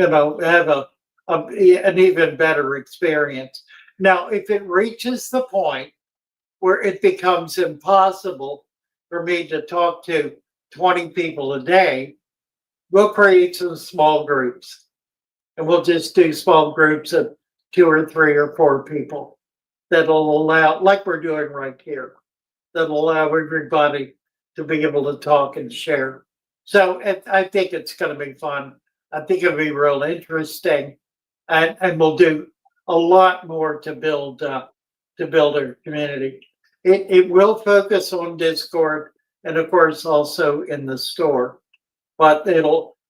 an even better experience. Now, if it reaches the point where it becomes impossible for me to talk to 20 people a day, we'll create some small groups, and we'll just do small groups of 2 or 3 or 4 people that'll allow, like we're doing right here, that'll allow everybody to be able to talk and share. So I think it's going to be fun. I think it'll be real interesting, and we'll do a lot more to build our community. It will focus on Discord and of course also in the store, but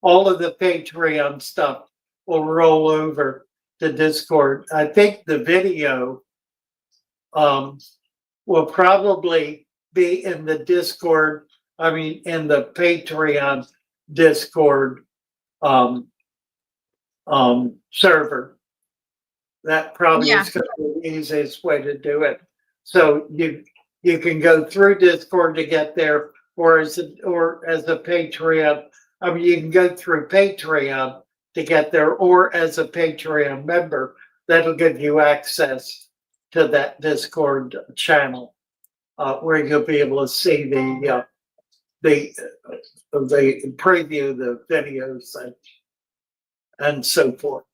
all of the Patreon stuff will roll over to Discord. I think the video will probably be in the Discord, in the Patreon Discord server. That probably is going to be the easiest way to do it. So you can go through Discord to get there, or as a Patreon. You can go through Patreon to get there, or as a Patreon member. That'll give you access to that Discord channel, where you'll be able to see the preview, the videos, and so forth.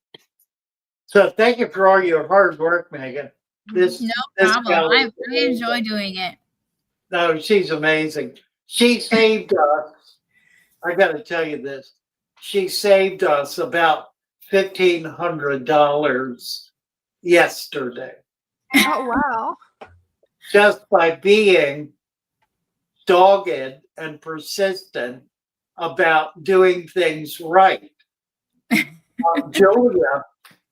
So thank you for all your hard work, Megan. No problem. I enjoy doing it. No, she's amazing. She saved us. I got to tell you this. She saved us about $1,500 yesterday. Oh, wow. Just by being dogged and persistent about doing things right. Julia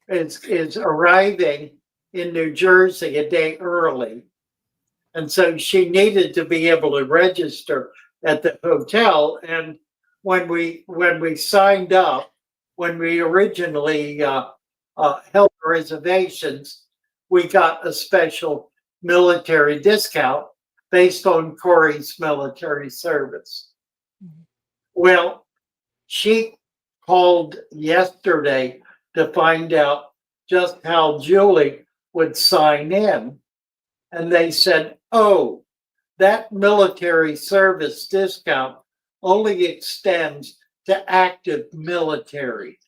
is arriving in New Jersey a day early. And so she needed to be able to register at the hotel. And when we signed up, when we originally held reservations, we got a special military discount based on Corey's military service. Well, she called yesterday to find out just how Julie would sign in. And they said, oh, that military service discount only extends to active military.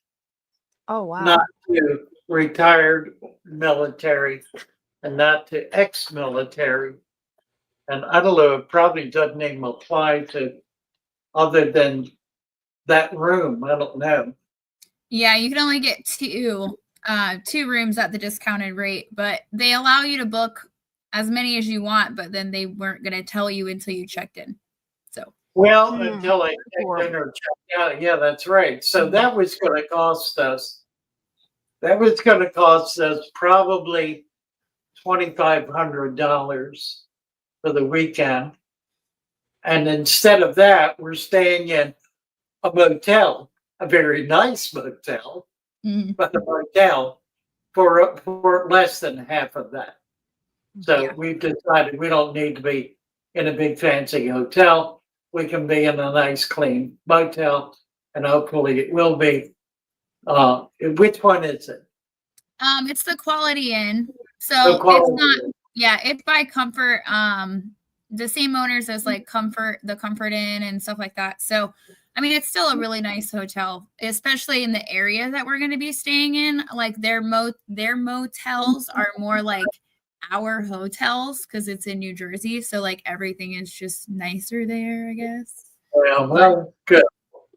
Oh, wow. Not to retired military and not to ex-military. And I don't know, it probably doesn't even apply to other than that room. I don't know. Yeah, you can only get two rooms at the discounted rate, but they allow you to book as many as you want, but then they weren't going to tell you until you checked in. So until I checked in or checked out. Yeah, that's right. So that was going to cost us. That was going to cost us probably $2,500 for the weekend. And instead of that, we're staying in a motel, a very nice motel, but a motel for less than half of that. So we've decided we don't need to be in a big fancy hotel. We can be in a nice clean motel, and hopefully it will be. Which one is it? It's the Quality Inn. So it's not. Yeah, it's by Comfort. the same owners as like the Comfort Inn and stuff like that. So, I mean, it's still a really nice hotel, especially in the area that we're going to be staying in. Like their motels are more like our hotels because it's in New Jersey. So like everything is just nicer there, I guess. Well, good.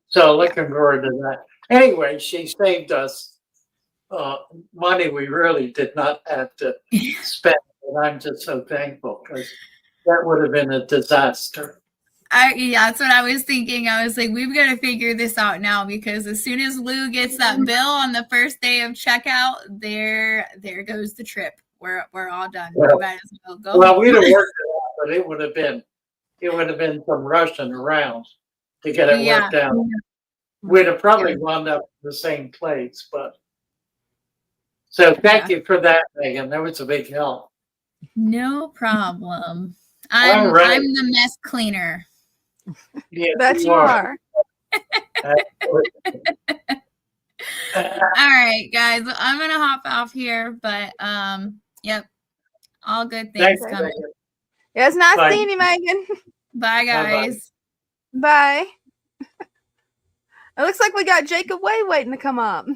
So looking forward to that. Anyway, she saved us money we really did not have to spend. And I'm just so thankful because that would have been a disaster. Yeah, that's what I was thinking. I was like, we've got to figure this out now because as soon as Lou gets that bill on the first day of checkout, there goes the trip. We're all done. We might as well go. Well, we'd have worked it out, but it would have been some rushing around to get it worked out. We'd have probably wound up in the same place, but so thank you for that, Megan. That was a big help. No problem. All right. I'm the mess cleaner. Yes, That you are. All right, guys. I'm gonna hop off here, but yep. All good things Thanks, coming. Megan. Yeah, it's nice Bye. seeing you, Megan. Bye, guys. Bye. It looks like we got Jacob Way waiting to come up.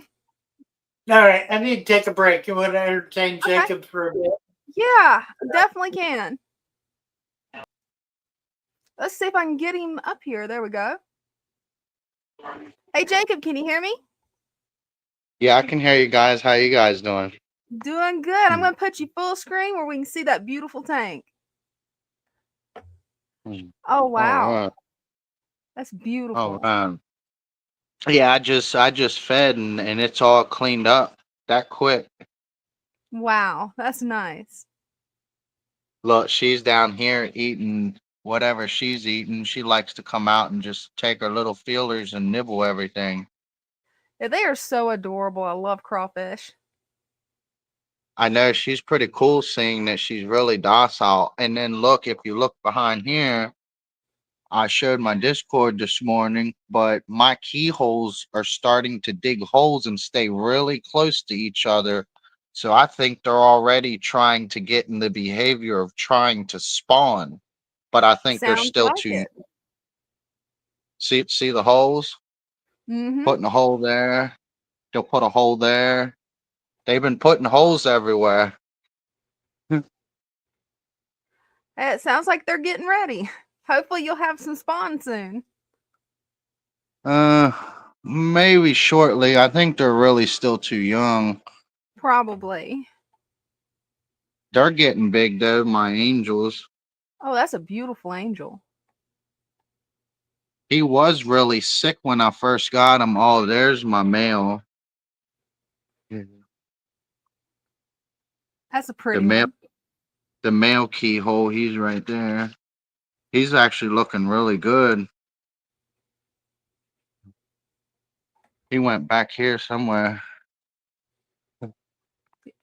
All right, I need to take a break. You want to entertain Jacob for a bit? Yeah, definitely can. Let's see if I can get him up here. There we go. Hey, Jacob, can you hear me? Yeah, I can hear you guys. How you guys doing? Doing good. I'm going to put you full screen where we can see that beautiful tank. Oh, wow. All right. That's beautiful. Yeah, I just fed and it's all cleaned up that quick. Wow, that's nice. Look, she's down here eating whatever she's eating. She likes to come out and just take her little feelers and nibble everything. Yeah, they are so adorable. I love crawfish. I know she's pretty cool seeing that she's really docile. And then look, if you look behind here, I showed my Discord this morning, but my keyholes are starting to dig holes and stay really close to each other. So I think they're already trying to get in the behavior of trying to spawn. But I think they're Sounds still like too. it. See the holes? Mm-hmm. Putting a hole there. They'll put a hole there. They've been putting holes everywhere. It sounds like they're getting ready. Hopefully you'll have some spawn soon. Maybe shortly. I think they're really still too young. Probably. They're getting big though, my angels. Oh, that's a beautiful angel. He was really sick when I first got him. Oh, there's my male. That's a pretty one. The male keyhole, he's right there. He's actually looking really good. He went back here somewhere.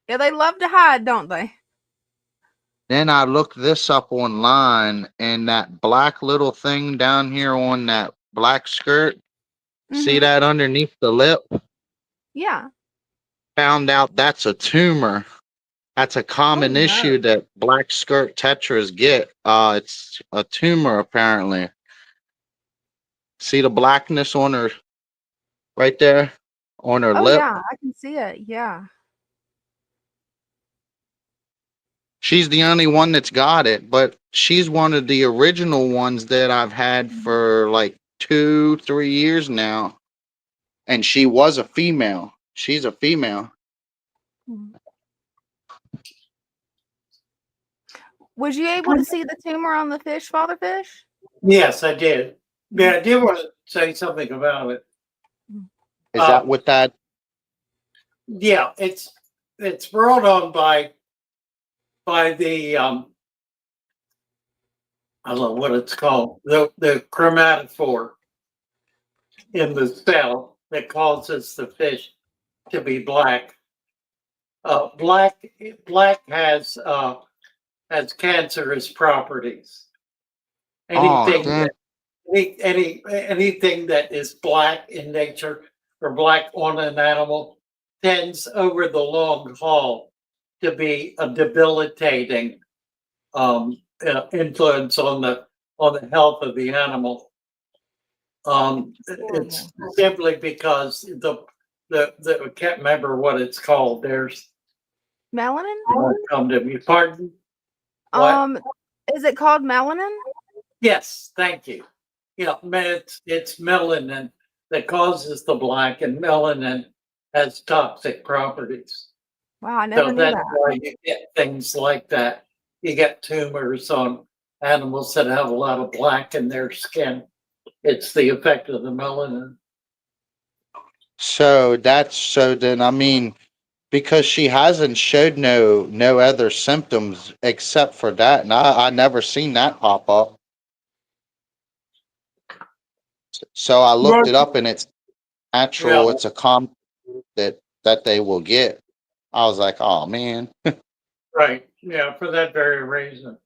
Yeah, they love to hide, don't they? Then I looked this up online, and that black little thing down here on that black skirt, see that underneath the lip? Yeah. Found out that's a tumor. That's a common issue that black skirt tetras get. It's a tumor apparently. See the blackness on her right there on her lip? Yeah, I can see it. Yeah. She's the only one that's got it, but she's one of the original ones that I've had for like 2-3 years now. And she was a female. She's a female. Was you able to see the tumor on the fish, Father Fish? Yes, I did. Yeah, I did want to say something about it. Is that what that? Yeah, it's brought on by the I don't know what it's called, the chromatophore in the cell that causes the fish to be black. Black has cancerous properties. Anything that is black in nature or black on an animal tends over the long haul to be a debilitating influence on the health of the animal. It's simply because I can't remember what it's called. There's Melanin? come to me. Pardon? What? Is it called melanin? Yes, thank you. Yeah, it's melanin that causes the black, and melanin has toxic properties. Wow, I never So knew that's that. why you get things like that. You get tumors on animals that have a lot of black in their skin. It's the effect of the melanin. So then I mean, because she hasn't showed no other symptoms except for that, and I never seen that pop up. So I looked it up, and it's natural. Yeah, It's a that they will get. I was like, oh man. right. Yeah, for that very reason.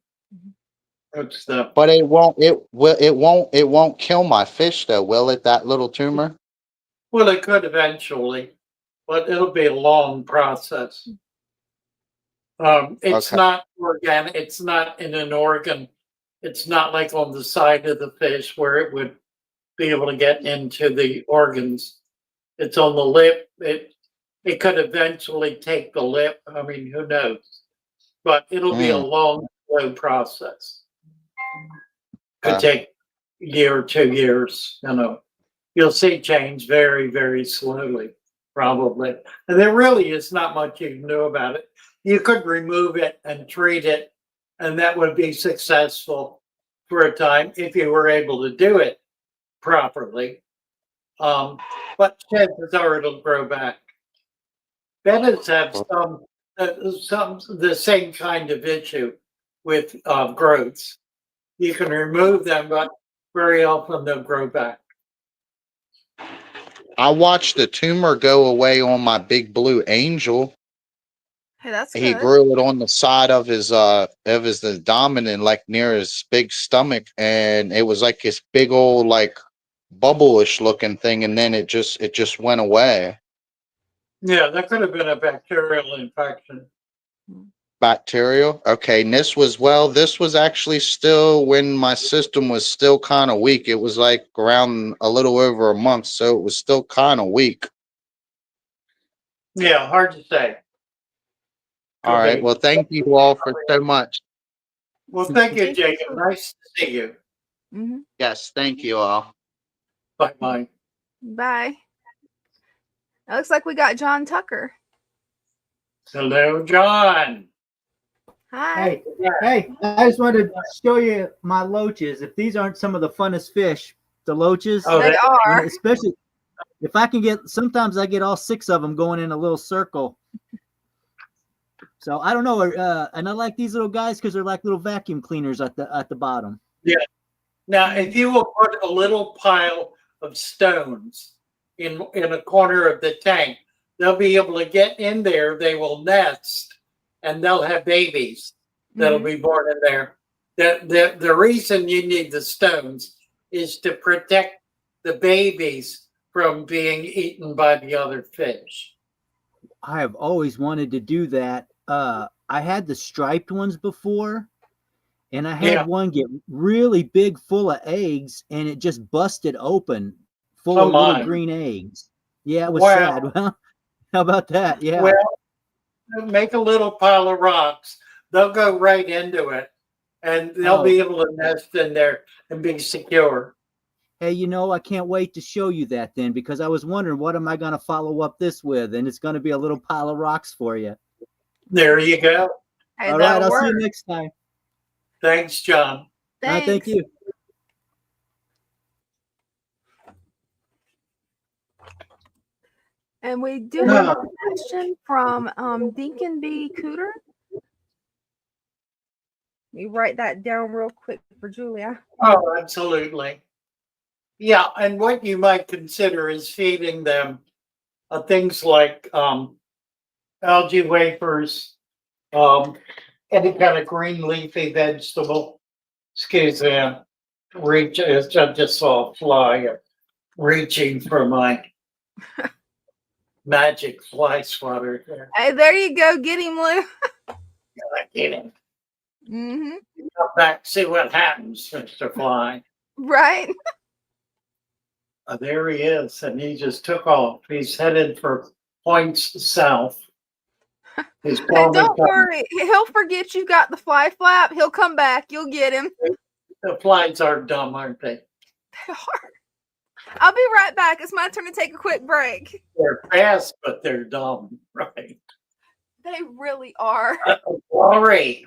It's the But it won't kill my fish though, will it? That little tumor? well, it could eventually, but it'll be a long process. It's Okay. not organic. It's not in an organ. It's not like on the side of the fish where it would be able to get into the organs. It's on the lip. It could eventually take the lip. I mean, who knows? But it'll be a long, slow process. Could take a year or 2 years. You'll see change very, very slowly, probably. And there really is not much you can do about it. You could remove it and treat it, and that would be successful for a time if you were able to do it properly. But chances are it'll grow back. Bettas have some the same kind of issue with growths. You can remove them, but very often they'll grow back. I watched the tumor go away on my big blue angel. Hey, that's He good. grew it on the side of his abdomen, like near his big stomach, and it was like this big old like bubble-ish looking thing, and then it just went away. Yeah, that could have been a bacterial infection. Bacterial. Okay, and this was actually still when my system was still kind of weak. It was like around a little over a month, so it was still kind of weak. Yeah, hard to say. All right. Well, thank you all for so much. Well, thank you, Thank you. Jacob. Nice to see you. Mm-hmm. Yes, thank you all. Bye bye. Bye. It looks like we got John Tucker. Hello, John. Hi. Hey, I just wanted to show you my loaches. If these aren't some of the funnest fish, the loaches, Oh, They that- are. especially if I can get, sometimes I get all 6 of them going in a little circle. So I don't know, and I like these little guys because they're like little vacuum cleaners at the bottom. Now, if you will put a little pile of stones in a corner of the tank, they'll be able to get in there. They will nest, and they'll have babies that'll be born in there. The reason you need the stones is to protect the babies from being eaten by the other fish. I have always wanted to do that. I had the striped ones before, and I had Yeah. one get really big, full of eggs, and it just busted open, full Oh, of little my. green eggs. Yeah, it was Wow. sad. Well, how about that? Yeah. Well, make a little pile of rocks. They'll go right into it, and they'll be able to nest in there and be secure. Hey, I can't wait to show you that then, because I was wondering what am I going to follow up this with, and it's going to be a little pile of rocks for you. There you go. Hey, All right, that'll I'll see you work. next time. Thanks, John. All right, thank Thanks. you. And we do have a question from Deacon B. Cooter. You write that down real quick for Julia. Oh, absolutely. Yeah, and what you might consider is feeding them things like algae wafers, any kind of green leafy vegetable. Excuse me, I just saw a fly reaching for my magic fly swatter there. Hey, there you go. Get him, Lou. I get him. Mm-hmm. Come back, see what happens, Mr. Fly. Right. There he is, and he just took off. He's headed for points south. He's Hey, probably don't worry. He'll forget you got the fly flap. He'll come back. You'll get him. The flies are dumb, aren't they? I'll be right back. It's my turn to take a quick break. They're fast, but they're dumb, right? They really are. All right.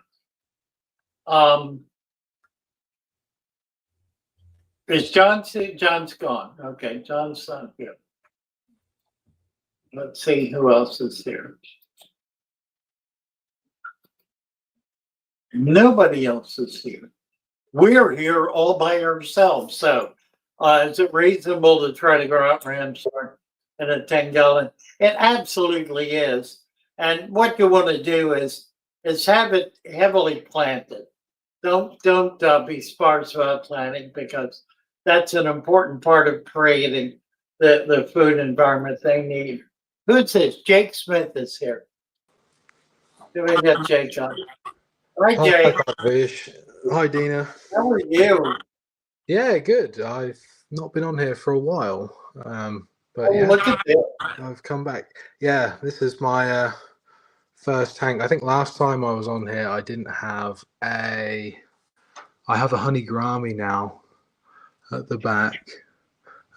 Is John's gone? Okay, John's not here. Let's see who else is here. Nobody else is here. We're here all by ourselves. So, is it reasonable to try to go out Ramsar in a 10-gallon? It absolutely is. And what you want to do is have it heavily planted. Don't be sparse about planting, because that's an important part of creating the food environment they need. Who's this? Jake Smith is here. Do we get Jake on? Hi, Jake. Hi, Dina. How are you? Yeah, good. I've not been on here for a while, but yeah, Look at this. I've come back. Yeah, this is my first tank. I think last time I was on here, I didn't have a. I have a honey gourami now at the back.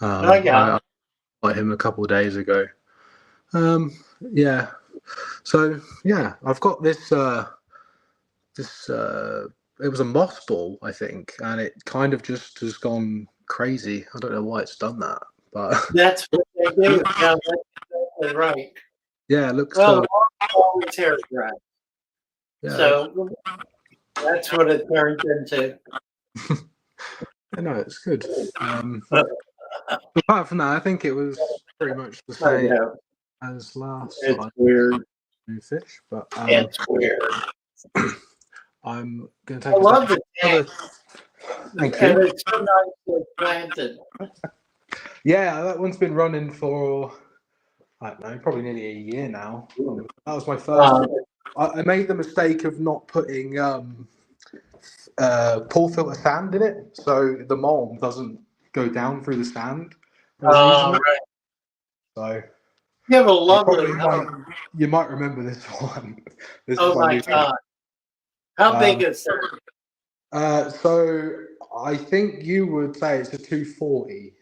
I got him a couple of days ago. Yeah. So yeah, I've got this. It was a mothball, I think, and it kind of just has gone crazy. I don't know why it's done that, but that's what they do. Yeah, that's exactly right. Yeah, it looks. Well, always hair dry. Yeah. So that's what it turned into. I know it's good. Apart from that, I think it was pretty much the same as last It's time. weird. New fish, but It's weird. I'm going to take. I love the tank. Thank And you. it's so nicely planted. Yeah, that one's been running for, I don't know, probably nearly a year now. That was my first. I made the mistake of not putting pool filter sand in it, so the mold doesn't go down through the sand. Right. So you have a lovely home. You might remember this one. This Oh is my God. How big is it? So I think you would say it's a 240.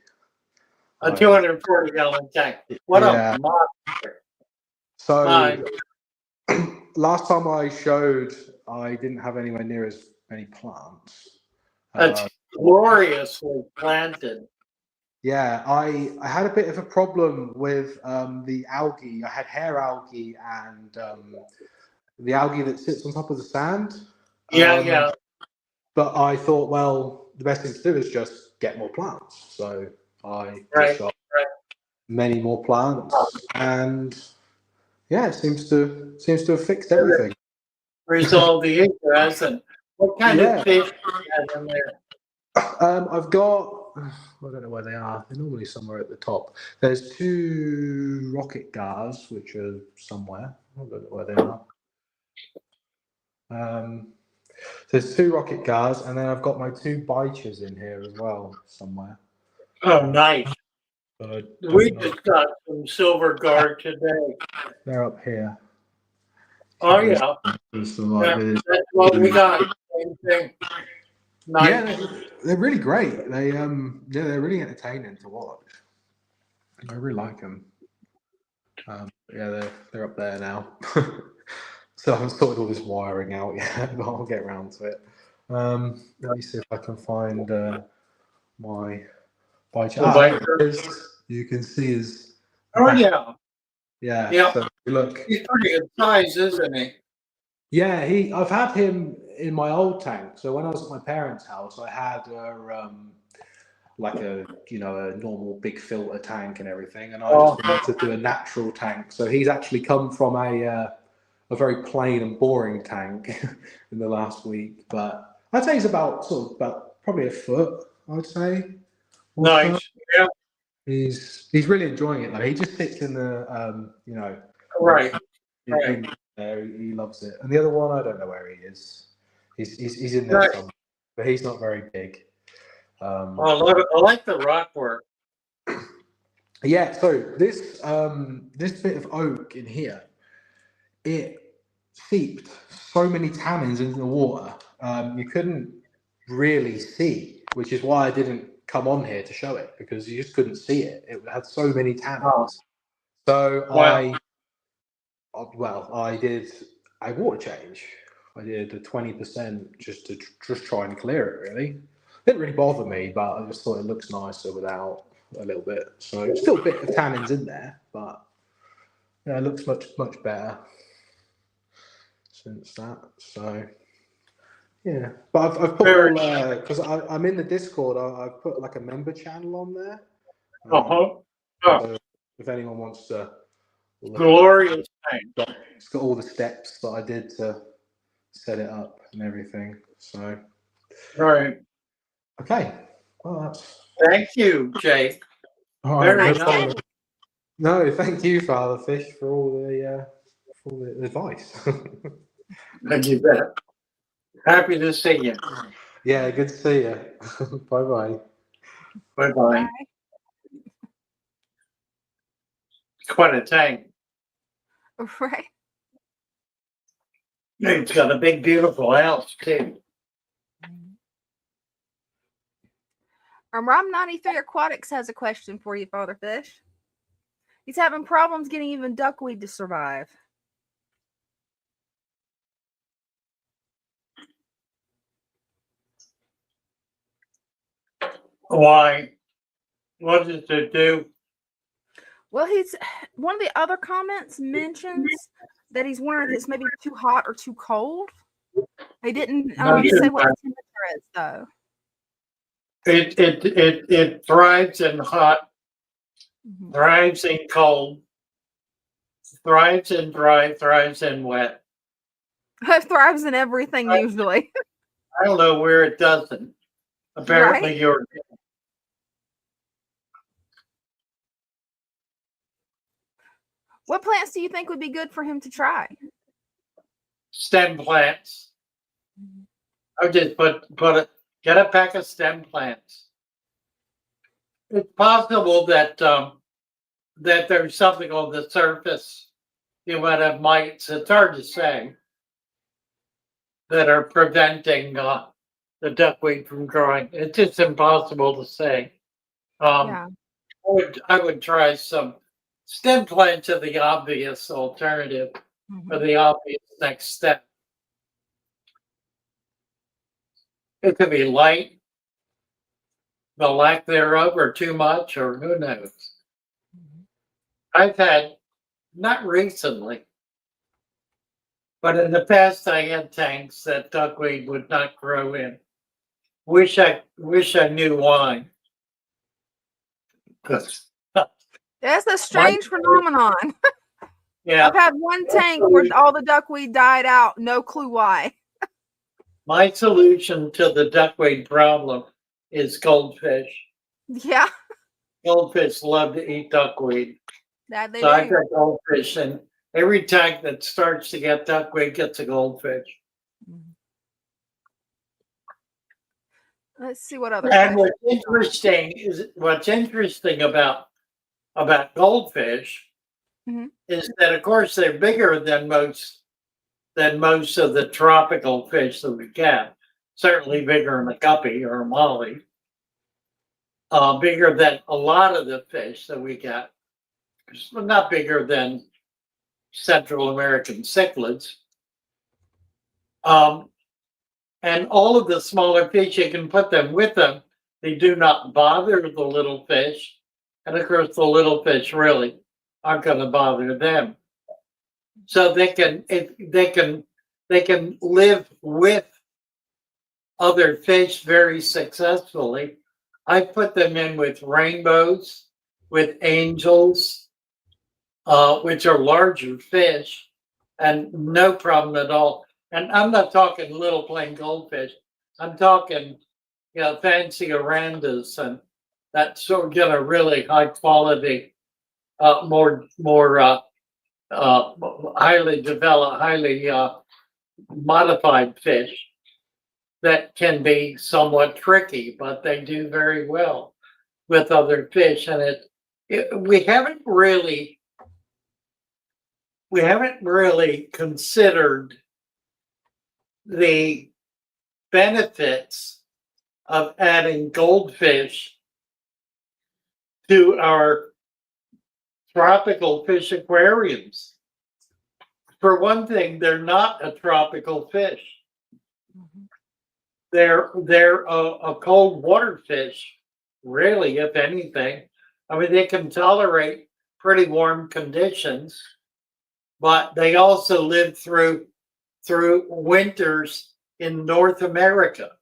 A 240-gallon tank. What a monster. So last time I showed, I didn't have anywhere near as many plants. It's gloriously planted. Yeah, I had a bit of a problem with the algae. I had hair algae and the algae that sits on top of the sand. Yeah. But I thought, well, the best thing to do is just get more plants. So I just got many more plants, and yeah, it seems to have fixed everything. Resolve the issue, hasn't? What kind of fish do you have in there? I've got, I don't know where they are. They're normally somewhere at the top. There's 2 rocket gars, which are somewhere. I don't know where they are. There's 2 rocket gars, and then I've got my 2 bichers in here as well, somewhere. Oh, nice. We just got some silver guard today. They're up here. Oh, yeah. That's what we got. Same thing. Nice. Yeah, they're really great. They're really entertaining to watch. I really like them. Yeah, they're up there now. So I haven't sorted all this wiring out yet, but I'll get around to it. Let me see if I can find my bicher. You can see his. Oh, yeah. Yeah. So look. He's pretty good size, isn't he? Yeah, I've had him in my old tank. So when I was at my parents' house, I had like a normal big filter tank and everything, and I just wanted to do a natural tank. So he's actually come from a very plain and boring tank in the last week, but I'd say he's about probably a foot. I'd say. Nice. Yeah. He's really enjoying it though. He just sits in the Right. He loves it. And the other one, I don't know where he is. He's in there Right. somewhere, but he's not very big. I like the rock work. Yeah, so this bit of oak in here, it seeped so many tannins into the water. You couldn't really see, which is why I didn't come on here to show it, because you just couldn't see it. It had so many tannins. So Wow. I did a water change. I did a 20% just to just try and clear it. Really, didn't really bother me, but I just thought it looks nicer without a little bit. So still a bit of tannins in there, but yeah, it looks much better since that. So yeah, but I've put Very all because I'm in the Discord. I've put like a member channel on there. Oh, So if anyone wants to look at glorious thing. that, it's got all the steps that I did to set it up and everything. So Right. okay, well that's Thank you, Jake. all Very right. Nice No, nice. problem. No, thank you, Father Fish, for all the advice. Thank you, bet. Happy to see you. Yeah, good to see you. Bye bye. Bye-bye. Quite a tank. Right. It's got a big, beautiful house, too. Rob 93 Aquatics has a question for you, Father Fish. He's having problems getting even duckweed to survive. Why? What does it do? Well, he's one of the other comments mentions that he's wondering if it's maybe too hot or too cold. They didn't say what the temperature is, though. It thrives in hot, thrives in cold, thrives in dry, thrives in wet. It thrives in everything usually. I don't know where it doesn't. Apparently, Right? you're What plants do you think would be good for him to try? stem plants. I would just get a pack of stem plants. It's possible that that there's something on the surface. You might have mites. It's hard to say that are preventing the duckweed from growing. It's just impossible to say. Yeah. I would try some stem plants are the obvious alternative or the obvious next step. It could be light, the lack thereof, or too much, or who knows. I've had, not recently, but in the past I had tanks that duckweed would not grow in. Wish I knew why. 'Cause, That's a strange phenomenon. yeah, I've had one tank where all the duckweed died out. No clue why. my solution to the duckweed problem is goldfish. Yeah, Goldfish love to eat duckweed. that they So I've do. got goldfish, and every tank that starts to get duckweed gets a goldfish. Let's see what other And questions. what's interesting about goldfish is that, of course, they're bigger than most of the tropical fish that we get. Certainly bigger than a guppy or a molly. Bigger than a lot of the fish that we get. Not bigger than Central American cichlids. And all of the smaller fish, you can put them with them. They do not bother the little fish. And of course, the little fish really aren't going to bother them. So they can live with other fish very successfully. I put them in with rainbows, with angels, which are larger fish, and no problem at all. And I'm not talking little plain goldfish. I'm talking, fancy orandas and that sort of really high quality, more highly developed, highly modified fish. that can be somewhat tricky, but they do very well with other fish. And we haven't really considered the benefits of adding goldfish to our tropical fish aquariums. For one thing, they're not a tropical fish. They're a cold water fish, really, if anything. I mean, they can tolerate pretty warm conditions, but they also live through winters in North America.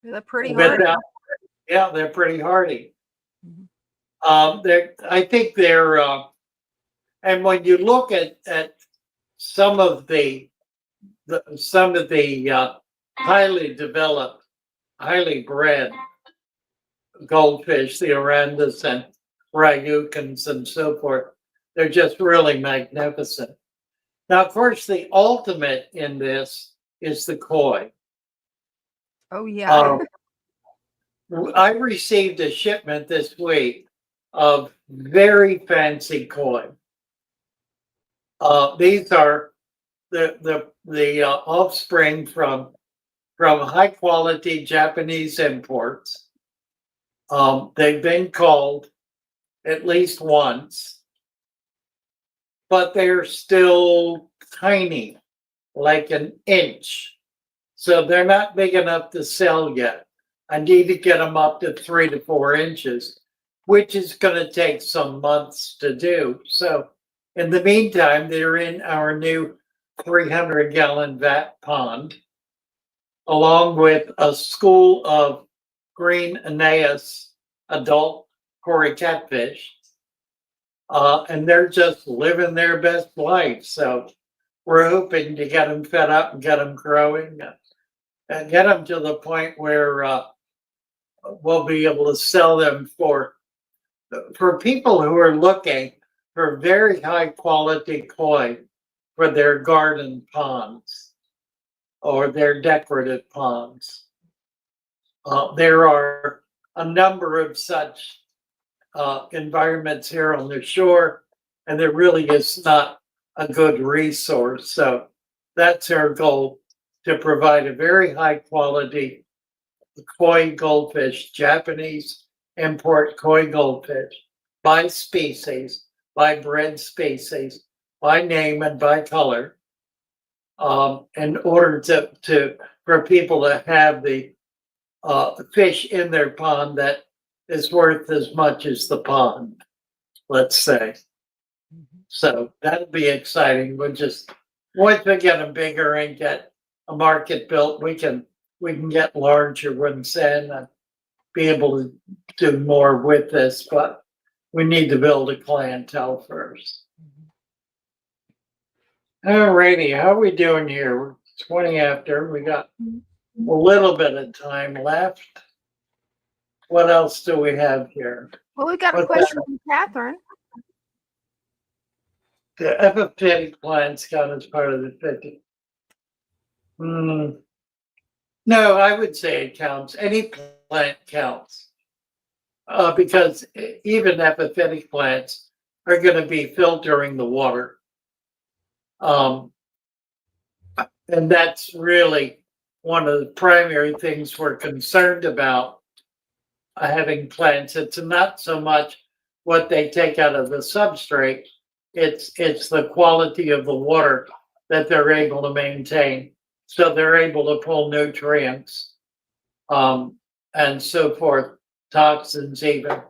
They're pretty hardy. Yeah, they're pretty hardy. Mhm. I think they're, and when you look at some of the highly developed, highly bred goldfish, the Orandas and Ryukins and so forth, they're just really magnificent. Now, of course, the ultimate in this is the koi. Oh yeah. I received a shipment this week of very fancy koi. These are the offspring from high quality Japanese imports. They've been culled at least once, but they're still tiny, like an inch. So they're not big enough to sell yet. I need to get them up to 3 to 4 inches, which is going to take some months to do. So in the meantime, they're in our new 300-gallon vat pond, along with a school of green Aeneas adult cory catfish. And they're just living their best life. So we're hoping to get them fed up and get them growing and get them to the point where we'll be able to sell them for people who are looking for very high quality koi for their garden ponds or their decorative ponds. There are a number of such environments here on the shore, and there really is not a good resource. So that's our goal, to provide a very high quality koi goldfish, Japanese import koi goldfish, by species, by bred species, by name and by color, in order for people to have the fish in their pond that is worth as much as the pond, let's say. So that'll be exciting. Once we get them bigger and get a market built, we can get larger ones in and be able to do more with this, but we need to build a clientele first. All righty, how are we doing here? We're 20 after. We got a little bit of time left. What else do we have here? Well, we got a question from Catherine. The epiphytic plants count as part of the 50. No, I would say it counts. Any plant counts. Because even epiphytic plants are going to be filtering the water. And that's really one of the primary things we're concerned about having plants. It's not so much what they take out of the substrate, it's the quality of the water that they're able to maintain. So they're able to pull nutrients and so forth, toxins even,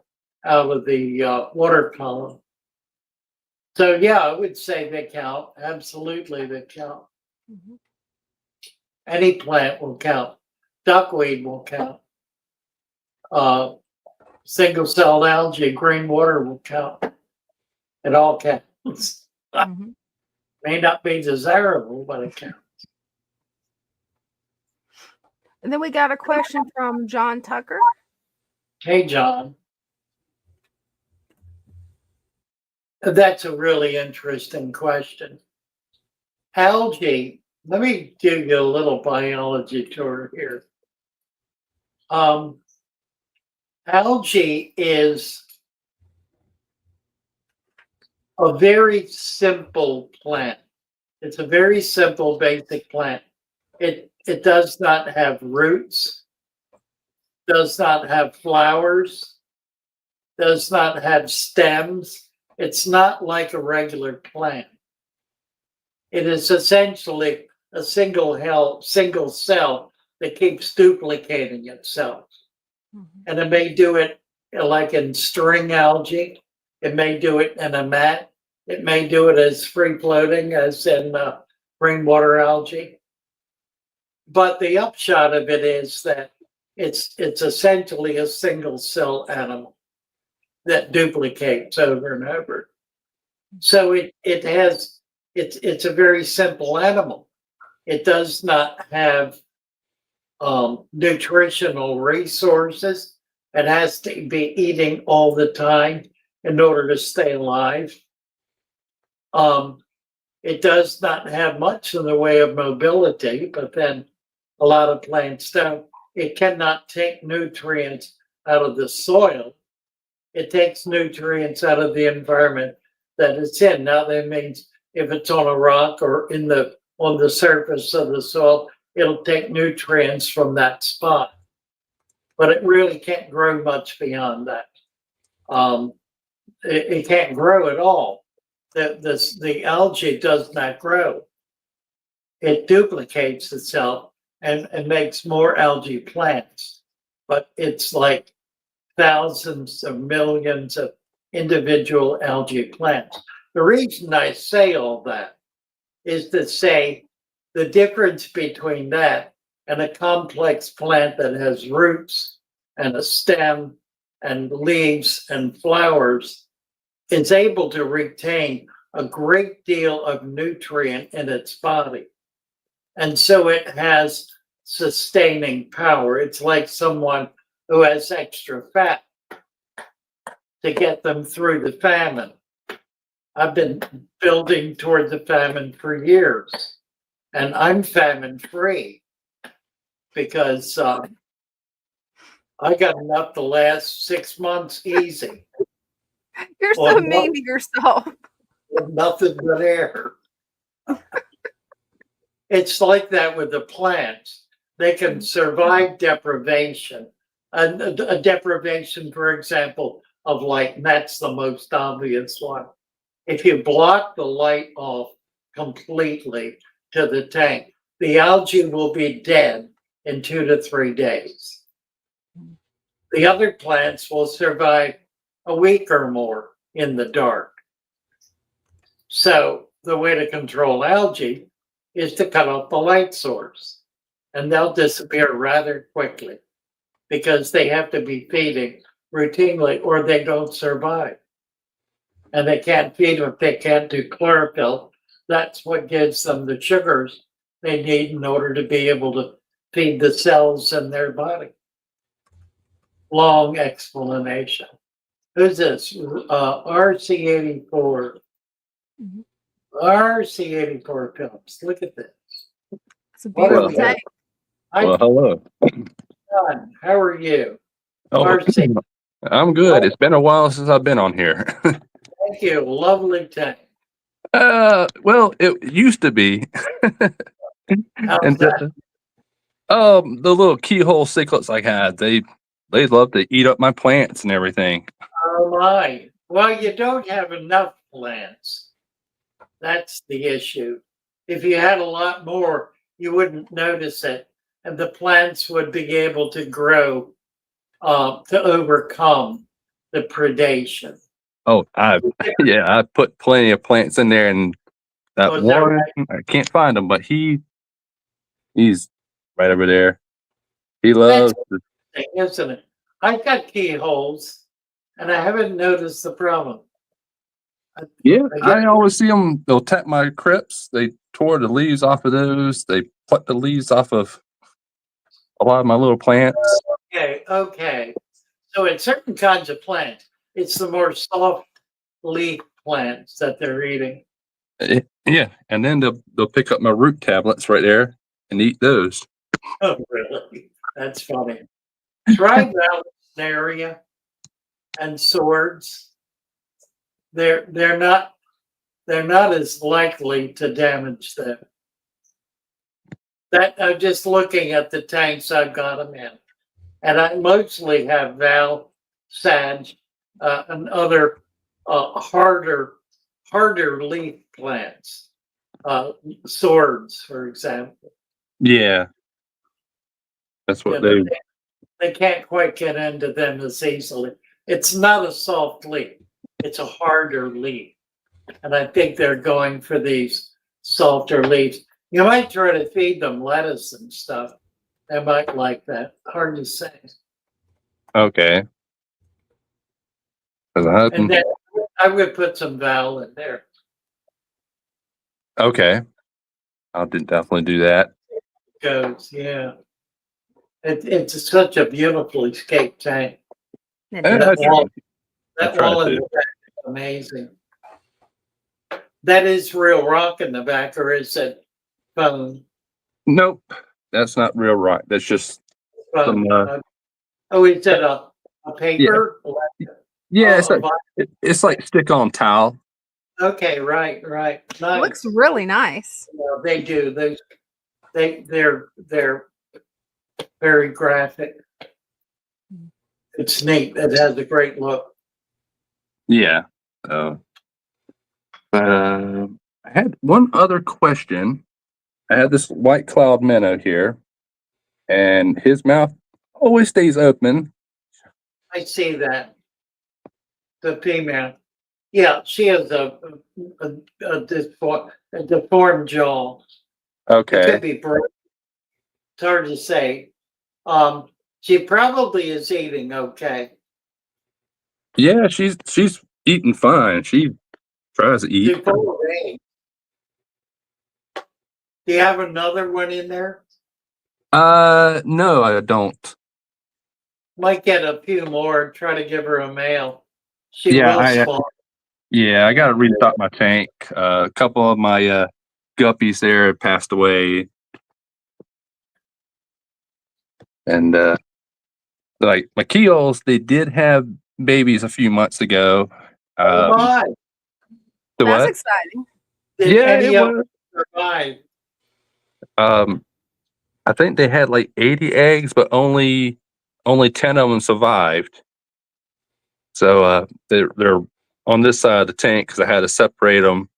out of the water column. So yeah, I would say they count. Absolutely, they count. Any plant will count. Duckweed will count. Single-celled algae, green water will count. It all counts. May not be desirable, but it counts. And then we got a question from John Tucker. Hey, John. That's a really interesting question. Algae let me give you a little biology tour here. Algae is a very simple plant. It's a very simple, basic plant. It does not have roots, does not have flowers, does not have stems. It's not like a regular plant. It is essentially a single cell that keeps duplicating itself. And it may do it like in string algae. It may do it in a mat. It may do it as free floating as in rainwater algae. But the upshot of it is that it's essentially a single cell animal that duplicates over and over. So it's a very simple animal. It does not have nutritional resources. It has to be eating all the time in order to stay alive. It does not have much in the way of mobility, but then a lot of plants don't. It cannot take nutrients out of the soil. It takes nutrients out of the environment that it's in. Now that means if it's on a rock or on the surface of the soil, it'll take nutrients from that spot. But it really can't grow much beyond that. It can't grow at all. The algae does not grow. It duplicates itself and makes more algae plants. But it's like thousands of millions of individual algae plants. The reason I say all that is to say the difference between that and a complex plant that has roots and a stem and leaves and flowers is able to retain a great deal of nutrient in its body. And so it has sustaining power. It's like someone who has extra fat to get them through the famine. I've been building toward the famine for years, and I'm famine free because I got enough to last 6 months easy. You're so mean to yourself. Nothing but air. It's like that with the plants. They can survive deprivation. A deprivation, for example, of light, and that's the most obvious one. If you block the light off completely to the tank, the algae will be dead in 2 to 3 days. The other plants will survive a week or more in the dark. So the way to control algae is to cut off the light source, and they'll disappear rather quickly because they have to be feeding routinely or they don't survive. And they can't feed them if they can't do chlorophyll. That's what gives them the sugars they need in order to be able to feed the cells in their body. Long explanation. Who's this? RC84. RC84 films. Look at this. It's a beautiful Well, tank. well, hello. John, how are you? Oh, RC. I'm good. It's been a while since I've been on here. Thank you. Lovely tank. Well, it used to be. How's And that? the little keyhole cichlids I had, they love to eat up my plants and everything. Oh my. Well, you don't have enough plants. That's the issue. If you had a lot more, you wouldn't notice it, and the plants would be able to grow to overcome the predation. Oh, I put plenty of plants in there, and that Oh, is that one right? I can't find him, but he's right over there. He That's loves. interesting, isn't it? I've got keyholes, and I haven't noticed the problem. Yeah, I guess- I always see them. They'll tap my crypts. They tore the leaves off of those. They plucked the leaves off of a lot of my little plants. Okay. So in certain kinds of plants, it's the more soft leaf plants that they're eating. Yeah, and then they'll pick up my root tablets right there and eat those. Oh, really? That's funny. Try Valerian and swords. They're not as likely to damage them. That I'm just looking at the tanks I've got them in, and I mostly have Val, Sag, and other harder leaf plants, swords, for example. Yeah, that's Yeah, what but they. they can't quite get into them as easily. It's not a soft leaf; it's a harder leaf, and I think they're going for these softer leaves. You might try to feed them lettuce and stuff. They might like that. Hard to say. Okay. 'Cause And then I would put some Val in there. okay, I'll definitely do that. Goes, yeah. It's such a beautifully escaped tank. It I That is. try, wall, I that try wall in to. the back is amazing. That is real rock in the back, or is it foam? Nope, that's not real rock. That's just some. Foam. Oh, is it a Yeah, paper? yeah. It's Oh, like it's like stick on towel. okay, right. It Nice. looks really nice. Yeah, they do. They're very graphic. It's neat. It has a great look. Yeah. I had one other question. I had this white cloud minnow here, and his mouth always stays open. I see that. The female. Yeah, she has a deformed jaw. It Okay. could be broken. It's hard to say. She probably is eating okay. Yeah, she's eating fine. She tries to eat. She's full of eggs. Do you have another one in there? No, I don't. Might get a few more. Try to give her a male. She Yeah, will spawn. I got to restock my tank. A couple of my guppies there had passed away, and like my keels, they did have babies a few months ago. Oh my. The That's what? exciting. Did Yeah, any it of was. them survive? I think they had like 80 eggs, but only 10 of them survived. So they're on this side of the tank because I had to separate them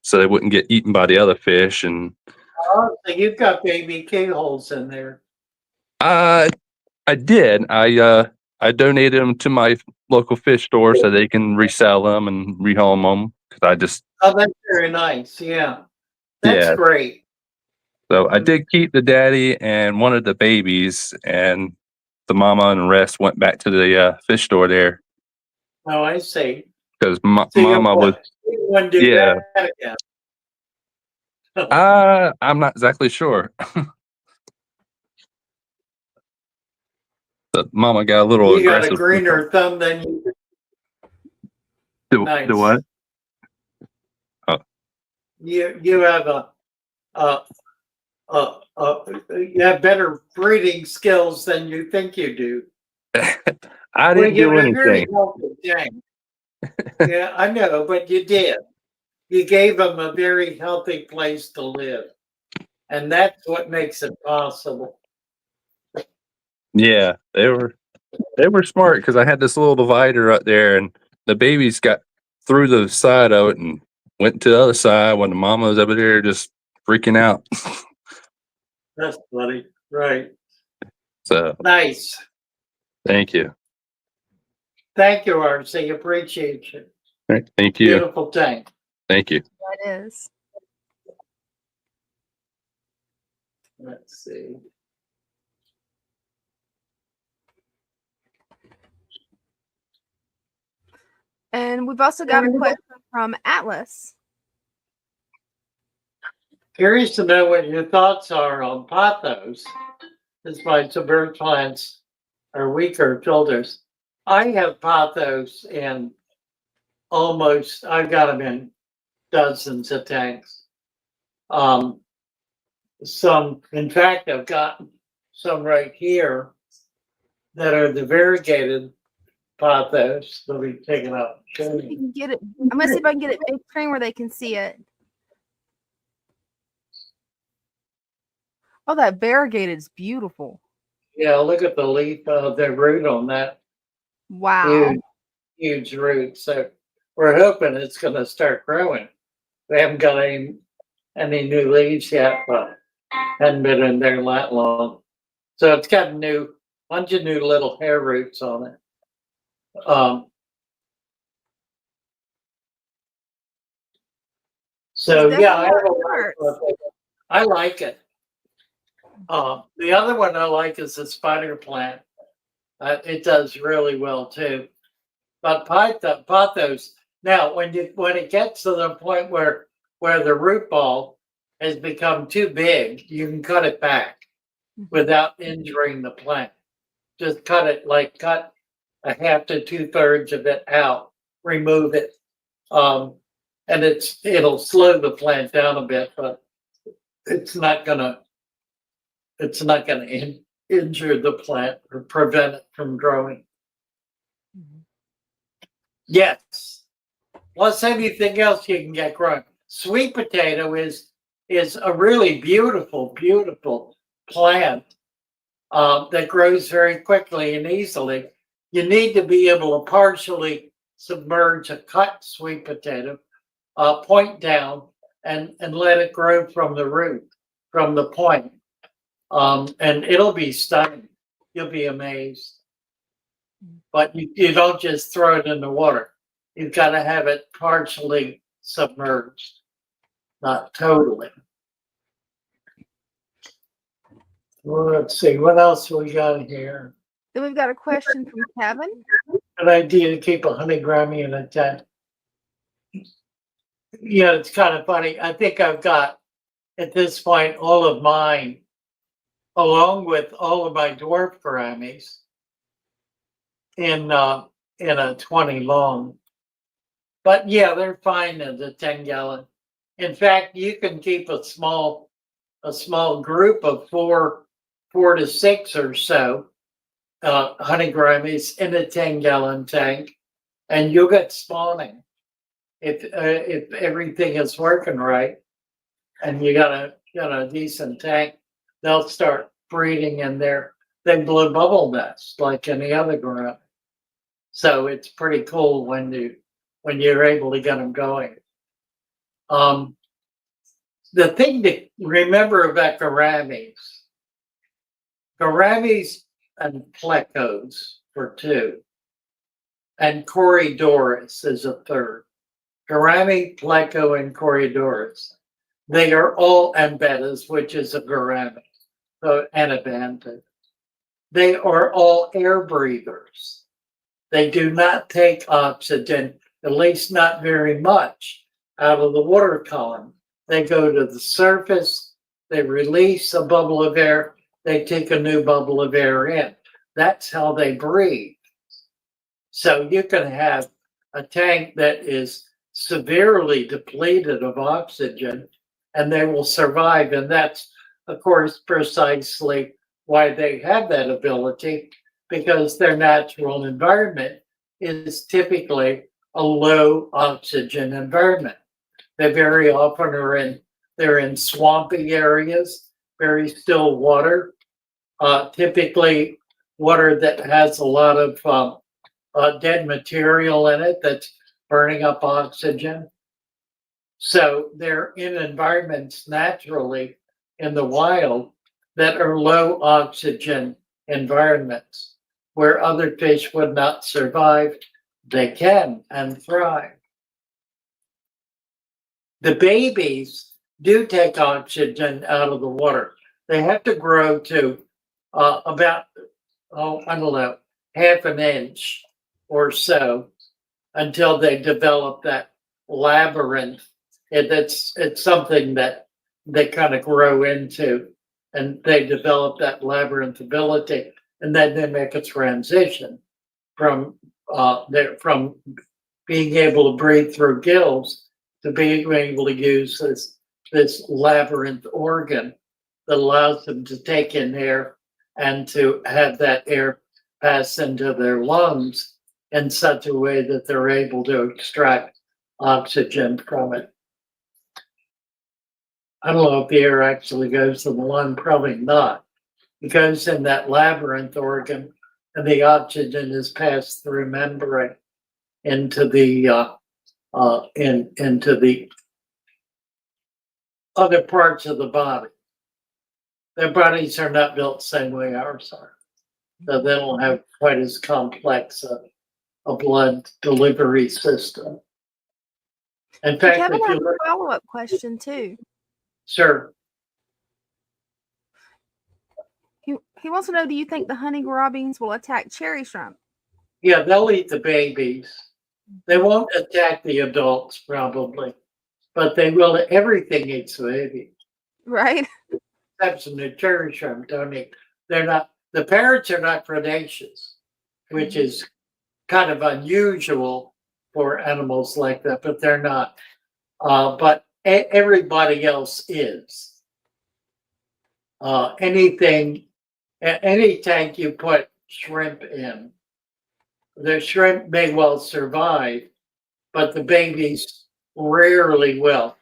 so they wouldn't get eaten by the other fish. And Oh, so you've got baby keyholes in there. I did. I donated them to my local fish store so they can resell them and rehome them because I just Oh, that's very nice. Yeah. That's yeah. great. So I did keep the daddy and one of the babies, and the mama and the rest went back to the fish store there Oh, I see. because So you mama was want to do yeah. that again? I'm not exactly sure. The mama got a little You got a aggressive. greener thumb than you. Nice. The what? Oh. You have you have better breeding skills than you think you do. I didn't do you're very anything. healthy, Jane. Yeah, I know, but you did. You gave them a very healthy place to live, and that's what makes it possible. Yeah, they were smart because I had this little divider up there, and the babies got through the side of it and went to the other side when the mama was over there just freaking out. That's funny, right? So Nice. thank you. Thank you, RC. Appreciate you. All right, thank you. Beautiful tank. Thank you. It is. Let's see. And we've also got a question from Atlas. Curious to know what your thoughts are on pothos. This why some bird plants are weaker filters. I have pothos in I've got them in dozens of tanks. In fact, I've got some right here that are the variegated pothos. Let me take it out. You can get it. I'm gonna see if I can get it big screen where they can see it. Oh, that variegated is beautiful. Yeah, look at the leaf, the root on that. Wow. Huge root. So we're hoping it's going to start growing. We haven't got any new leaves yet, but hadn't been in there that long. So it's got a bunch of new little hair roots on it. So yeah, I like it. The other one I like is the spider plant. It does really well too. But pothos. Now, when it gets to the point where the root ball has become too big, you can cut it back without injuring the plant. Just cut a half to 2/3 of it out, remove it, and it'll slow the plant down a bit, but it's not gonna injure the plant or prevent it from growing. Yes. Plus anything else you can get growing. Sweet potato is a really beautiful plant that grows very quickly and easily. You need to be able to partially submerge a cut sweet potato, point down, and let it grow from the root, from the point. And it'll be stunning. You'll be amazed. But you don't just throw it in the water. You've got to have it partially submerged, not totally. Well, let's see, what else we got here? Then we've got a question from Kevin. An idea to keep a honey grammy in a tent. Yeah, it's kind of funny. I think I've got, at this point, all of mine, along with all of my dwarf Grammys, in a 20 long. But yeah, they're fine as a 10-gallon. In fact, you can keep a small group of four to six or so honey Grammys in a 10-gallon tank, and you'll get spawning if everything is working right, and you got a decent tank. They'll start breeding in there. They blow bubble nests like any other Grammy. So it's pretty cool when you're able to get them going. The thing to remember about gouramis and plecos for two, and Corydoras is a third. Gourami, pleco, and Corydoras. They are all Ambetas, which is a gourami, so and a bantha. They are all air breathers. They do not take oxygen, at least not very much, out of the water column. They go to the surface, they release a bubble of air, they take a new bubble of air in. That's how they breathe. So you can have a tank that is severely depleted of oxygen, and they will survive. And that's, of course, precisely why they have that ability, because their natural environment is typically a low oxygen environment. They very often they're in swampy areas, very still water, typically water that has a lot of dead material in it that's burning up oxygen. So they're in environments naturally in the wild that are low oxygen environments where other fish would not survive. They can and thrive. The babies do take oxygen out of the water. They have to grow to about, I don't know, half an inch or so until they develop that labyrinth. It's something that they kind of grow into, and they develop that labyrinth ability, and then they make a transition from being able to breathe through gills to be able to use this labyrinth organ that allows them to take in air and to have that air pass into their lungs in such a way that they're able to extract oxygen from it. I don't know if the air actually goes to the lung, probably not. It goes in that labyrinth organ, and the oxygen is passed through membrane into the into the other parts of the body. Their bodies are not built the same way ours are, so they don't have quite as complex a blood delivery system. In fact, Kevin if has you a look, follow-up question too. sir, He wants to know, do you think the honey robins will attack cherry shrimp? yeah, they'll eat the babies. They won't attack the adults probably, but they will. Everything eats the baby. Right? Except the cherry shrimp don't eat. They're not. The parents are not predaceous, which is kind of unusual for animals like that, but they're not. But everybody else is. Anything, any tank you put shrimp in, the shrimp may well survive, but the babies rarely will.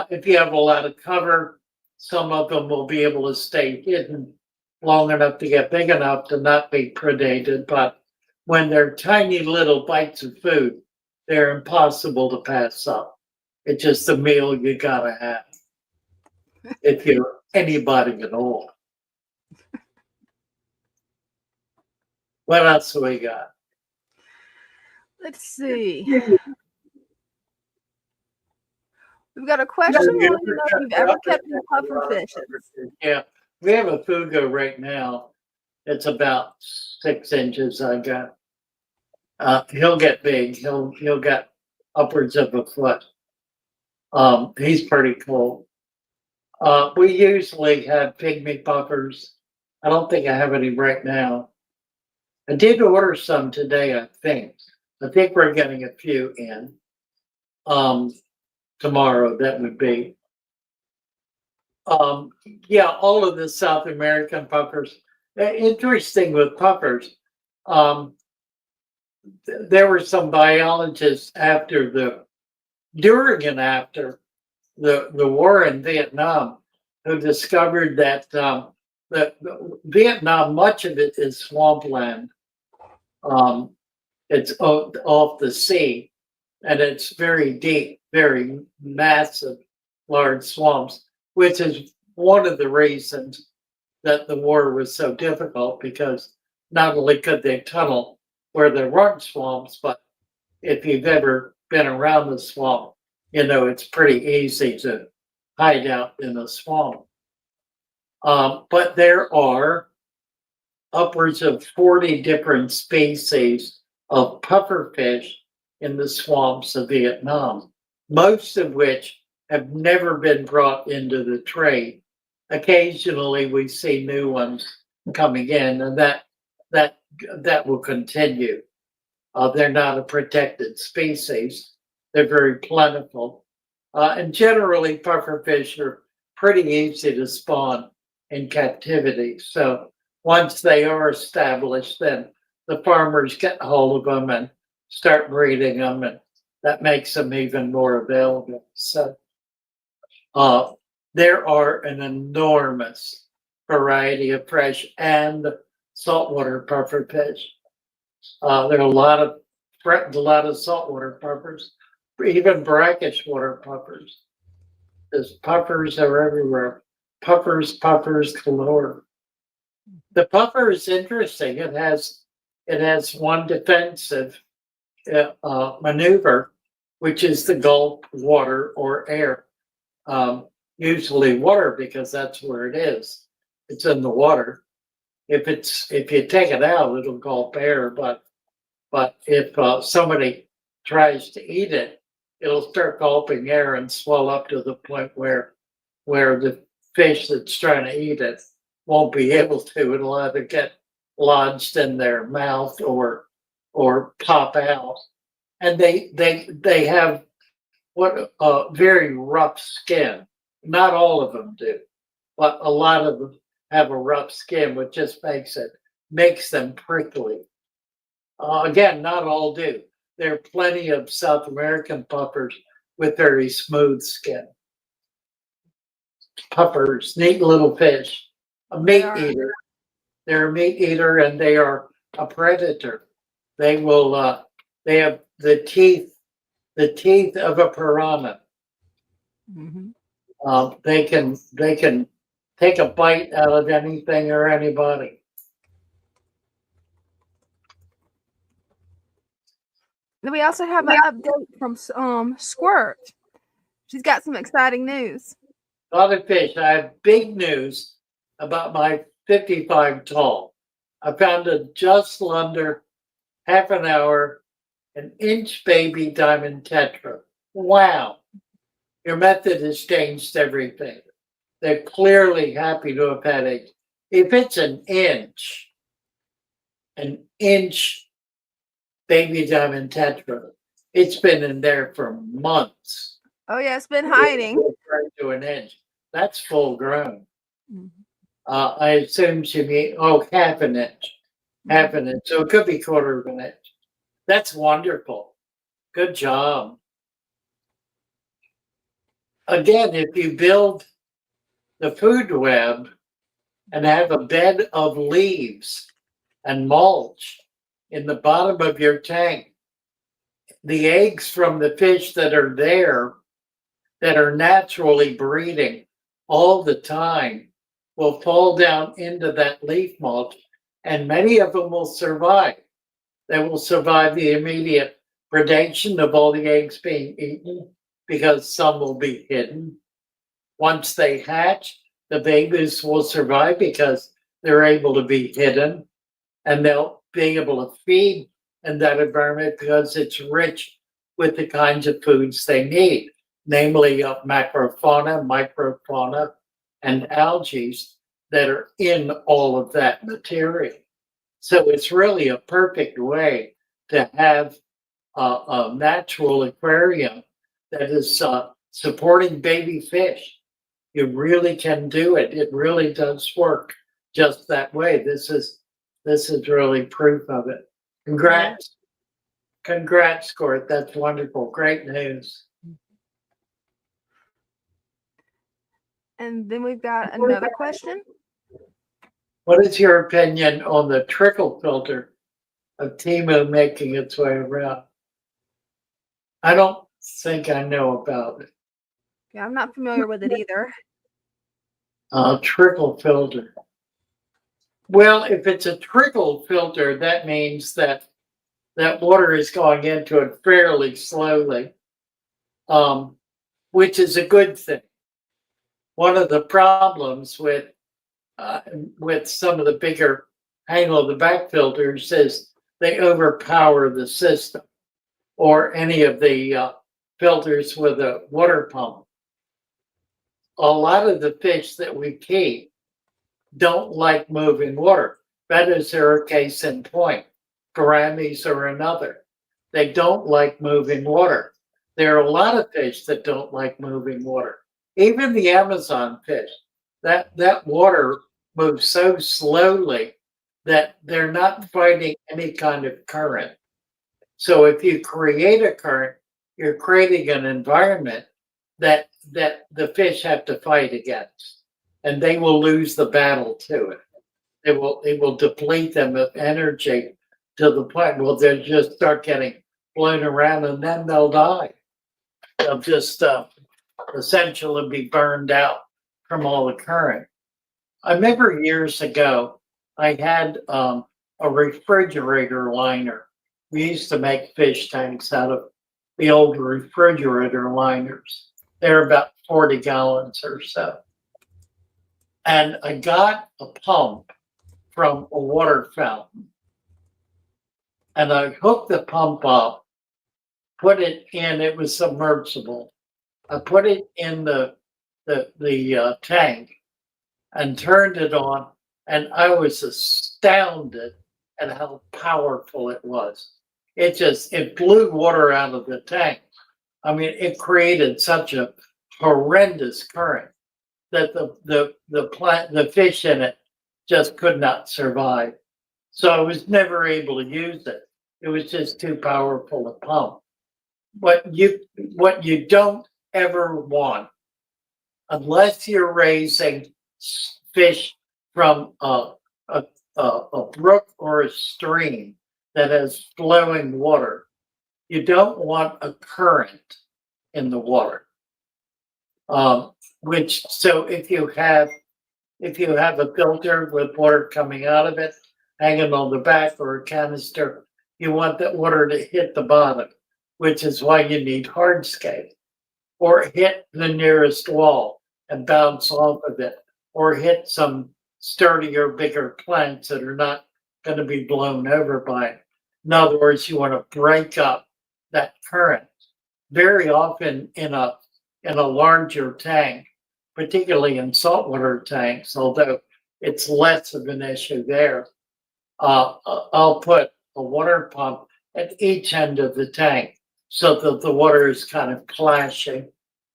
If you have a lot of cover, some of them will be able to stay hidden long enough to get big enough to not be predated. But when they're tiny little bites of food, they're impossible to pass up. It's just a meal you gotta have if you're anybody at all. What else do we got? Let's see. We've got a question. Wanting to know if you've ever kept any puffer fishes. Yeah, we have a fugo right now. It's about 6 inches. I got. He'll get big. He'll get upwards of a foot. He's pretty cool. We usually have pygmy puffers. I don't think I have any right now. I did order some today, I think. I think we're getting a few in. Tomorrow, that would be. Yeah, all of the South American puffers. Interesting with puffers. There were some biologists during and after the war in Vietnam who discovered that Vietnam, much of it is swampland. It's off the sea, and it's very deep, very massive, large swamps, which is one of the reasons that the war was so difficult, because not only could they tunnel where there weren't swamps, but if you've ever been around the swamp, you know it's pretty easy to hide out in a swamp. But there are upwards of 40 different species of pufferfish in the swamps of Vietnam, most of which have never been brought into the trade. Occasionally we see new ones coming in, and that will continue. They're not a protected species. They're very plentiful. And generally pufferfish are pretty easy to spawn in captivity. So once they are established, then the farmers get hold of them and start breeding them, and that makes them even more available. So there are an enormous variety of fresh and saltwater pufferfish. There are a lot of saltwater puffers, even brackish water puffers. There's puffers are everywhere. Puffers galore. The puffer is interesting. It has one defensive maneuver, which is the gulp water or air. Usually water, because that's where it is. It's in the water. If you take it out, it'll gulp air. But if somebody tries to eat it, it'll start gulping air and swell up to the point where the fish that's trying to eat it won't be able to. It'll either get lodged in their mouth or pop out. And they have what a very rough skin. Not all of them do, but a lot of them have a rough skin, which just makes them prickly. Again, not all do. There are plenty of South American puffers with very smooth skin. Puffers, neat little fish, a meat eater. They're a meat eater and they are a predator. They will. They have the teeth of a piranha. Mm-hmm. They can take a bite out of anything or anybody. Then we also have an update from Squirt. She's got some exciting news. Other fish, I have big news about my 55 tall. I found it just under half an hour, an inch baby diamond tetra. Wow. Your method has changed everything. They're clearly happy to have had it. If it's an inch baby diamond tetra, it's been in there for months. Oh yeah, it's been hiding. To an inch. That's full grown. Mm-hmm. I assume she mean half an inch. Half an inch. So it could be quarter of an inch. That's wonderful. Good job. Again, if you build the food web and have a bed of leaves and mulch in the bottom of your tank, the eggs from the fish that are there, that are naturally breeding all the time, will fall down into that leaf mulch, and many of them will survive. They will survive the immediate predation of all the eggs being eaten, because some will be hidden. Once they hatch, the babies will survive because they're able to be hidden, and they'll be able to feed in that environment because it's rich with the kinds of foods they need, namely macrofauna, microfauna, and algae that are in all of that material. So it's really a perfect way to have a natural aquarium that is supporting baby fish. You really can do it. It really does work just that way. This is really proof of it. Congrats. Congrats, Court. That's wonderful. Great news. And then we've got another question. What is your opinion on the trickle filter of Timu making its way around? I don't think I know about it. Yeah, I'm not familiar with it either. Trickle filter. Well, if it's a trickle filter, that means that water is going into it fairly slowly, which is a good thing. One of the problems with some of the bigger angle of the back filters is they overpower the system, or any of the filters with a water pump. A lot of the fish that we keep don't like moving water. Bettas are a case in point. Gouramis are another. They don't like moving water. There are a lot of fish that don't like moving water. Even the Amazon fish, that water moves so slowly that they're not fighting any kind of current. So if you create a current, you're creating an environment that the fish have to fight against, and they will lose the battle to it. It will deplete them of energy to the point where they'll just start getting blown around, and then they'll die. They'll just essentially be burned out from all the current. I remember years ago, I had a refrigerator liner. We used to make fish tanks out of the old refrigerator liners. They're about 40 gallons or so. And I got a pump from a water fountain. And I hooked the pump up, put it in, it was submersible. I put it in the tank and turned it on, and I was astounded at how powerful it was. It blew water out of the tank. I mean, it created such a horrendous current that the fish in it just could not survive. So I was never able to use it. It was just too powerful to pump. What you don't ever want, unless you're raising fish from a brook or a stream that has flowing water, you don't want a current in the water. So if you have a filter with water coming out of it, hanging on the back, or a canister, you want that water to hit the bottom, which is why you need hardscape, or hit the nearest wall and bounce off of it, or hit some sturdier, bigger plants that are not going to be blown over by it. In other words, you want to break up that current. Very often in a larger tank, particularly in saltwater tanks, although it's less of an issue there, I'll put a water pump at each end of the tank so that the water is kind of clashing.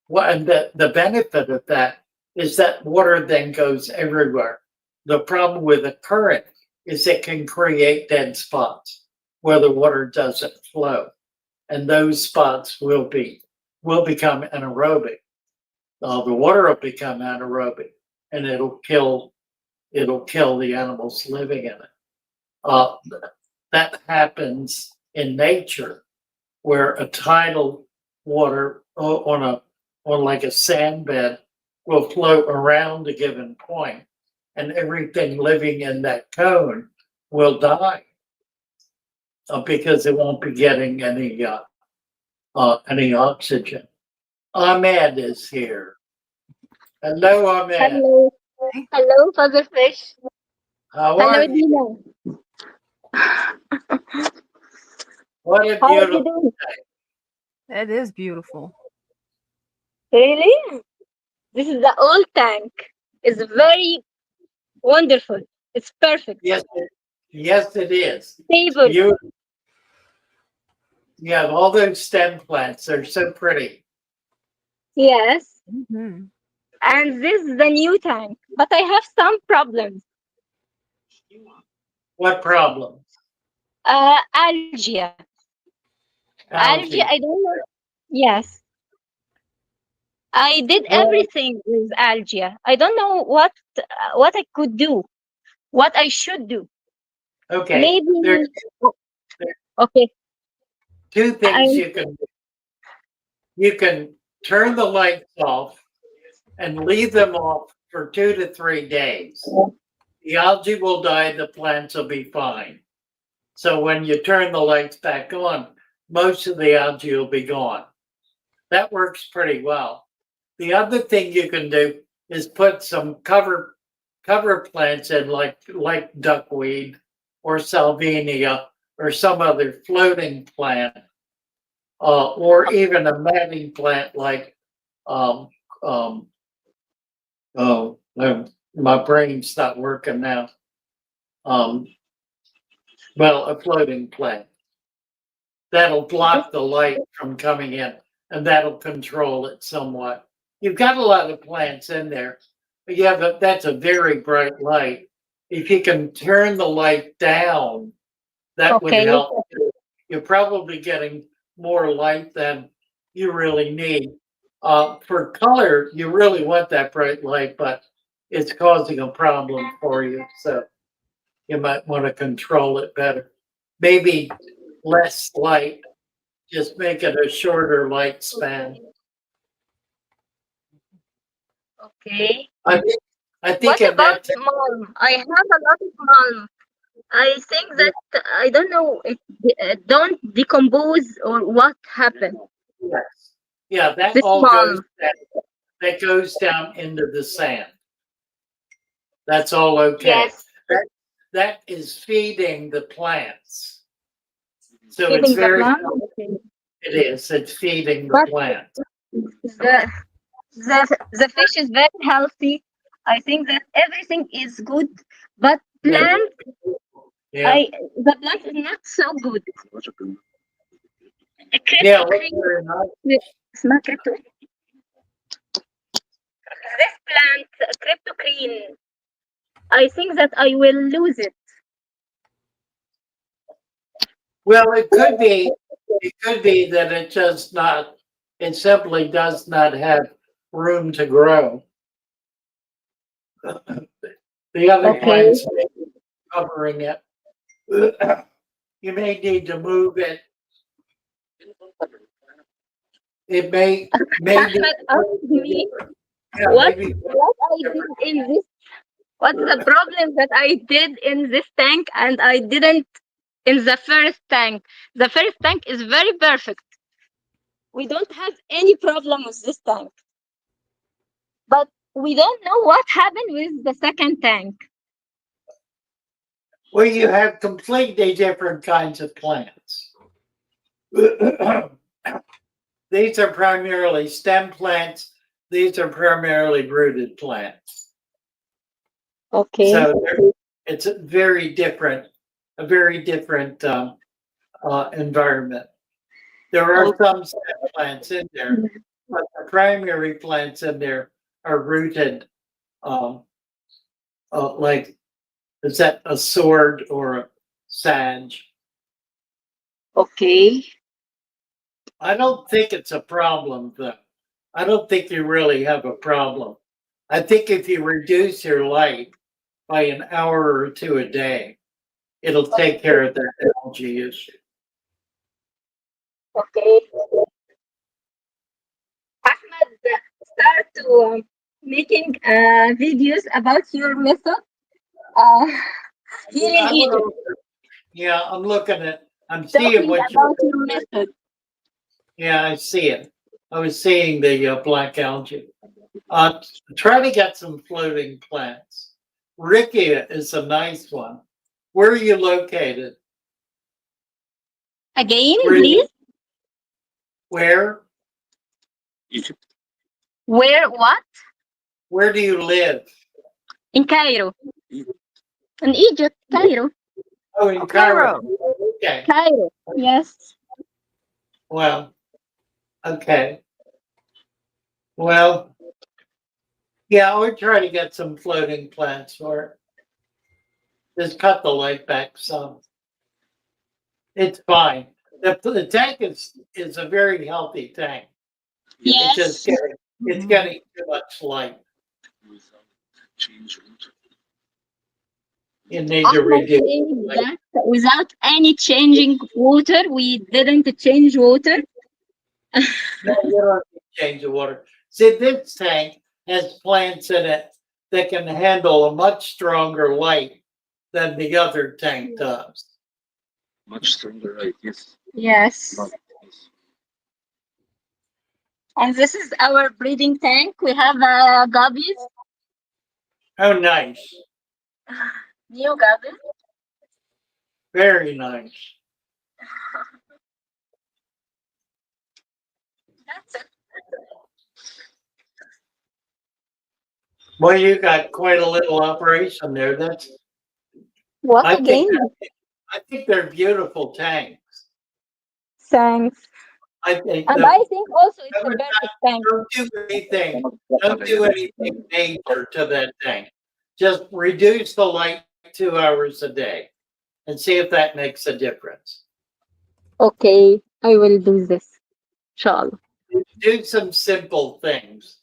Well, and the benefit of that is that water then goes everywhere. The problem with a current is it can create dead spots where the water doesn't flow, and those spots will become anaerobic. The water will become anaerobic, and it'll kill the animals living in it. That happens in nature, where a tidal water on like a sand bed will float around a given point, and everything living in that cone will die because it won't be getting any oxygen. Ahmed is here. Hello, Ahmed. Hello. Hello, Father Fish. How Hello, are you? Dina. What a How are you beautiful doing? That is beautiful. Really? This is the old tank. It's very wonderful. It's perfect. Yes, it is. Stable. You have all those stem plants. They're so pretty. Yes. Mm-hmm. And this is the new tank. But I have some problems. What problems? Algae. Algae, I don't know. Yes. I did Well, everything with algae. I don't know what I could do, what I should do. okay. Maybe. There's Okay. two things I'm you can do. You can turn the lights off and leave them off for 2 to 3 days. The algae will die, the plants will be fine. So when you turn the lights back on, most of the algae will be gone. That works pretty well. The other thing you can do is put some cover plants in, like duckweed or salvinia or some other floating plant, or even a matting plant like my brain's not working now. Well, a floating plant that'll block the light from coming in, and that'll control it somewhat. You've got a lot of plants in there, but that's a very bright light. If you can turn the light down, that would okay. help. You're probably getting more light than you really need. For color, you really want that bright light, but it's causing a problem for you. So you might want to control it better. Maybe less light, just make it a shorter light span. Okay. I think What in about that, malm? I have a lot of malm. I think that I don't know it don't decompose or what happened. yes. Yeah, that This all malm. goes down into the sand. That's all okay. Yes. That is feeding the plants. So Feeding it's the very, plant. Okay. it is, it's feeding the But plant. the fish is very healthy. I think that everything is good, but plant Yeah. the plant is not so good. Yeah, look, very nice. اسمها كريبتو. This plant, crypto green, I think that I will lose it. Well, it could be. It could be that it just not. It simply does not have room to grow. The other Okay. plants may be covering it. You may need to move it. It may Ahmed asked me what I did in this. What's the problem that I did in this tank and I didn't in the first tank? The first tank is very perfect. We don't have any problem with this tank. But we don't know what happened with the second tank. Well, you have completely different kinds of plants. These are primarily stem plants. These are primarily rooted plants. Okay. So it's a very different environment. There are some stem plants in there, but the primary plants in there are rooted, like, is that a sword or a sage? Okay. I don't think it's a problem, though. I don't think you really have a problem. I think if you reduce your light by an hour or two a day, it'll take care of that algae issue. Okay. Ahmed, start to making videos about your method here in Egypt. Yeah, I'm looking at. I'm seeing Talking what about you're. your method. Yeah, I see it. I was seeing the black algae. Try to get some floating plants. Rickia is a nice one. Where are you located? Again, Where- please. Where? Egypt. Where what? Where do you live? In Cairo. In Egypt, Cairo. Oh, in Cairo. Okay. Cairo. Yes. Well, okay. Well, yeah, I would try to get some floating plants for it. Just cut the light back some. It's fine. The tank is a very healthy tank. Yes. It's getting too much light. You need to Ahmed reduce. said that without any changing water, we didn't change water. No, you don't need to change the water. See, this tank has plants in it that can handle a much stronger light than the other tank does. Much stronger, right? Yes. Yes. And this is our breeding tank. We have guppies, Oh, nice. new guppies. Very nice. That's it. Well, you got quite a little operation there. What I again? think they're beautiful tanks. Thanks. I think And I think also it's a perfect tank. don't do anything. Don't do anything major to that tank. Just reduce the light 2 hours a day and see if that makes a difference. Okay, I will do this. Inshallah. Do some simple things,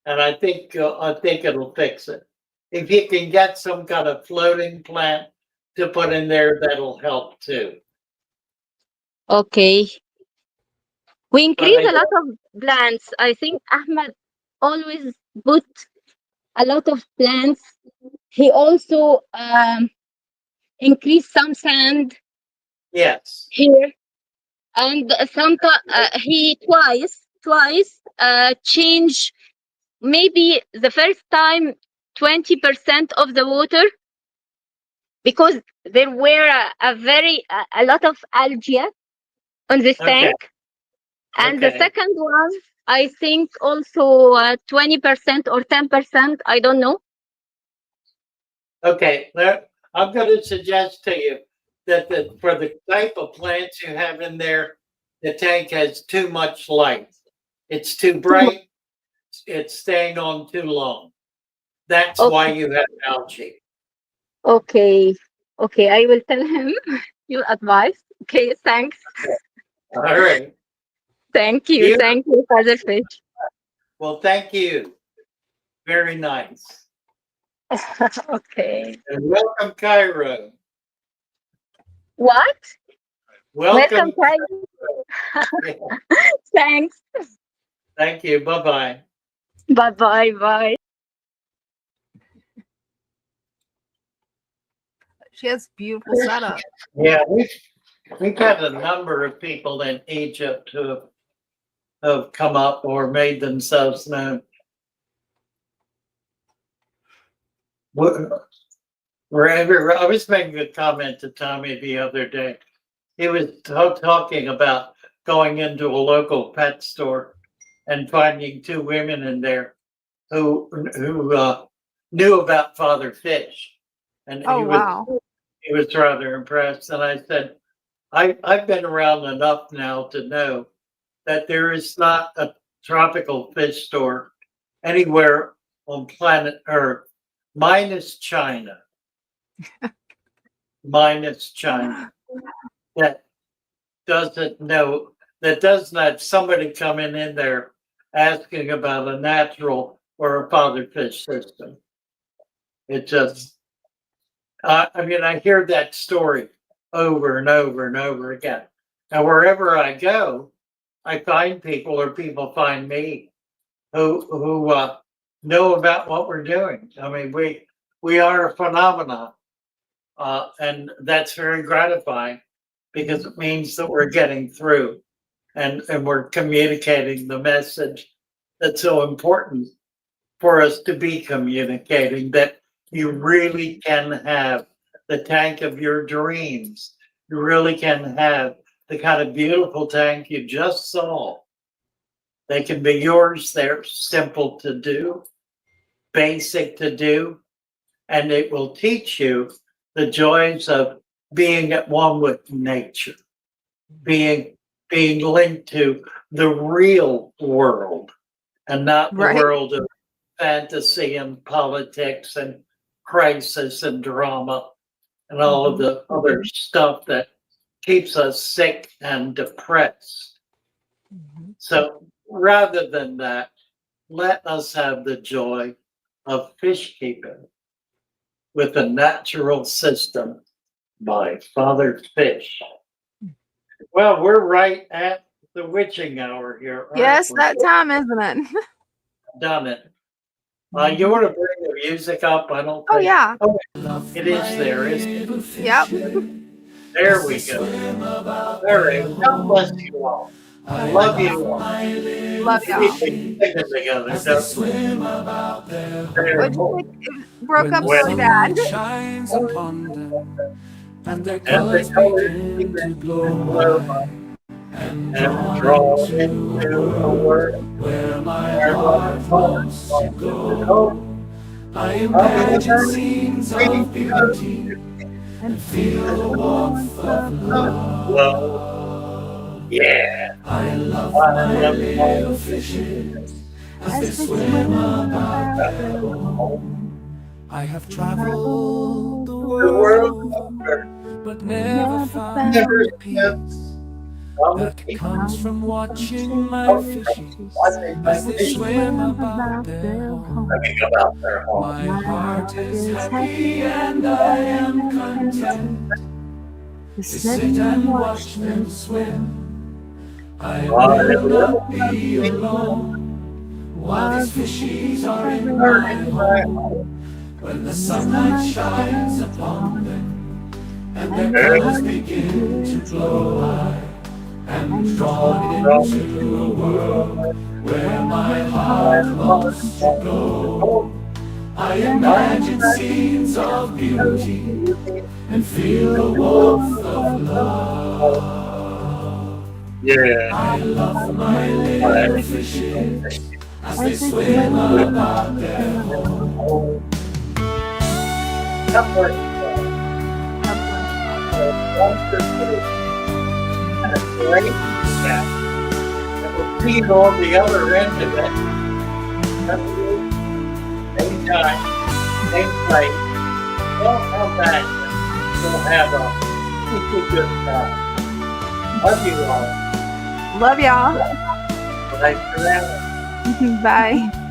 and I think it'll fix it. If you can get some kind of floating plant to put in there, that'll help too. Okay. We increase I- a lot of plants. I think Ahmed always put a lot of plants. He also increased some sand Yes. here, and sometimes he twice change. Maybe the first time 20% of the water because there were a lot of algae on this Okay. tank. And the Okay. second one, I think also 20% or 10%, I don't know. Okay. I'm going to suggest to you that for the type of plants you have in there, the tank has too much light. It's too bright. It's staying on too long. That's why you have algae. Okay. Okay, I will tell him your advice. Okay, thanks. All right. Thank you. Beautiful. Thank you, Father Fish. Well, thank you. Very nice. Okay. And welcome, Cairo. What? Welcome. Kai. Thanks. Thank you. Bye-bye. Bye-bye. Bye. She has beautiful setup. Yeah, we've had a number of people in Egypt who have come up or made themselves known. Wherever I was making a comment to Tommy the other day, he was talking about going into a local pet store and finding two women in there who knew about Father Fish, and Oh, wow. he was rather impressed. And I said, I've been around enough now to know that there is not a tropical fish store anywhere on planet Earth, minus China, that doesn't know, that does not somebody coming in there asking about a natural or a father fish system. It just, I mean, I hear that story over and over and over again. And wherever I go, I find people or people find me who know about what we're doing. I mean, we are a phenomenon, and that's very gratifying because it means that we're getting through and we're communicating the message that's so important for us to be communicating, that you really can have the tank of your dreams. You really can have the kind of beautiful tank you just saw. They can be yours. They're simple to do, basic to do, and it will teach you the joys of being at one with nature, being linked to the real world and not the world of fantasy and politics and crisis and drama and all of the other stuff that keeps us sick and depressed. So rather than that, let us have the joy of fish keeping with a natural system by Father Fish. Well, we're right at the witching hour here. Yes, that time, isn't it? Done it. You want to bring the music up? I don't think. Oh, yeah. Oh, it is there, isn't it? Yep. There we go. All right. God bless you all. I love you all. Love y'all. We sing together. What'd you think? It broke up really bad. Shines upon them, and their colors begin to glow, and draw into a world where my heart wants to go. I imagine scenes of beauty and feel the warmth of love. Yeah. I love my little fishes as they swim about their home. I have traveled the world over, but never found the peace that comes from watching my fishies as they swim about their home. My heart is happy and I am content to sit and watch them swim. I will not be alone while these fishies are in my home. When the sunlight shines upon them and their colors begin to glow, I am drawn into a world where my heart longs to go. I imagine scenes of beauty and feel the warmth of love. Yeah. I love my little fishes as they swim about their home. Great. Yeah. see you on the other end of it. Same time, same place. Well, come back and we'll have a good time. Love you all. Love y'all. Thanks for that. Bye.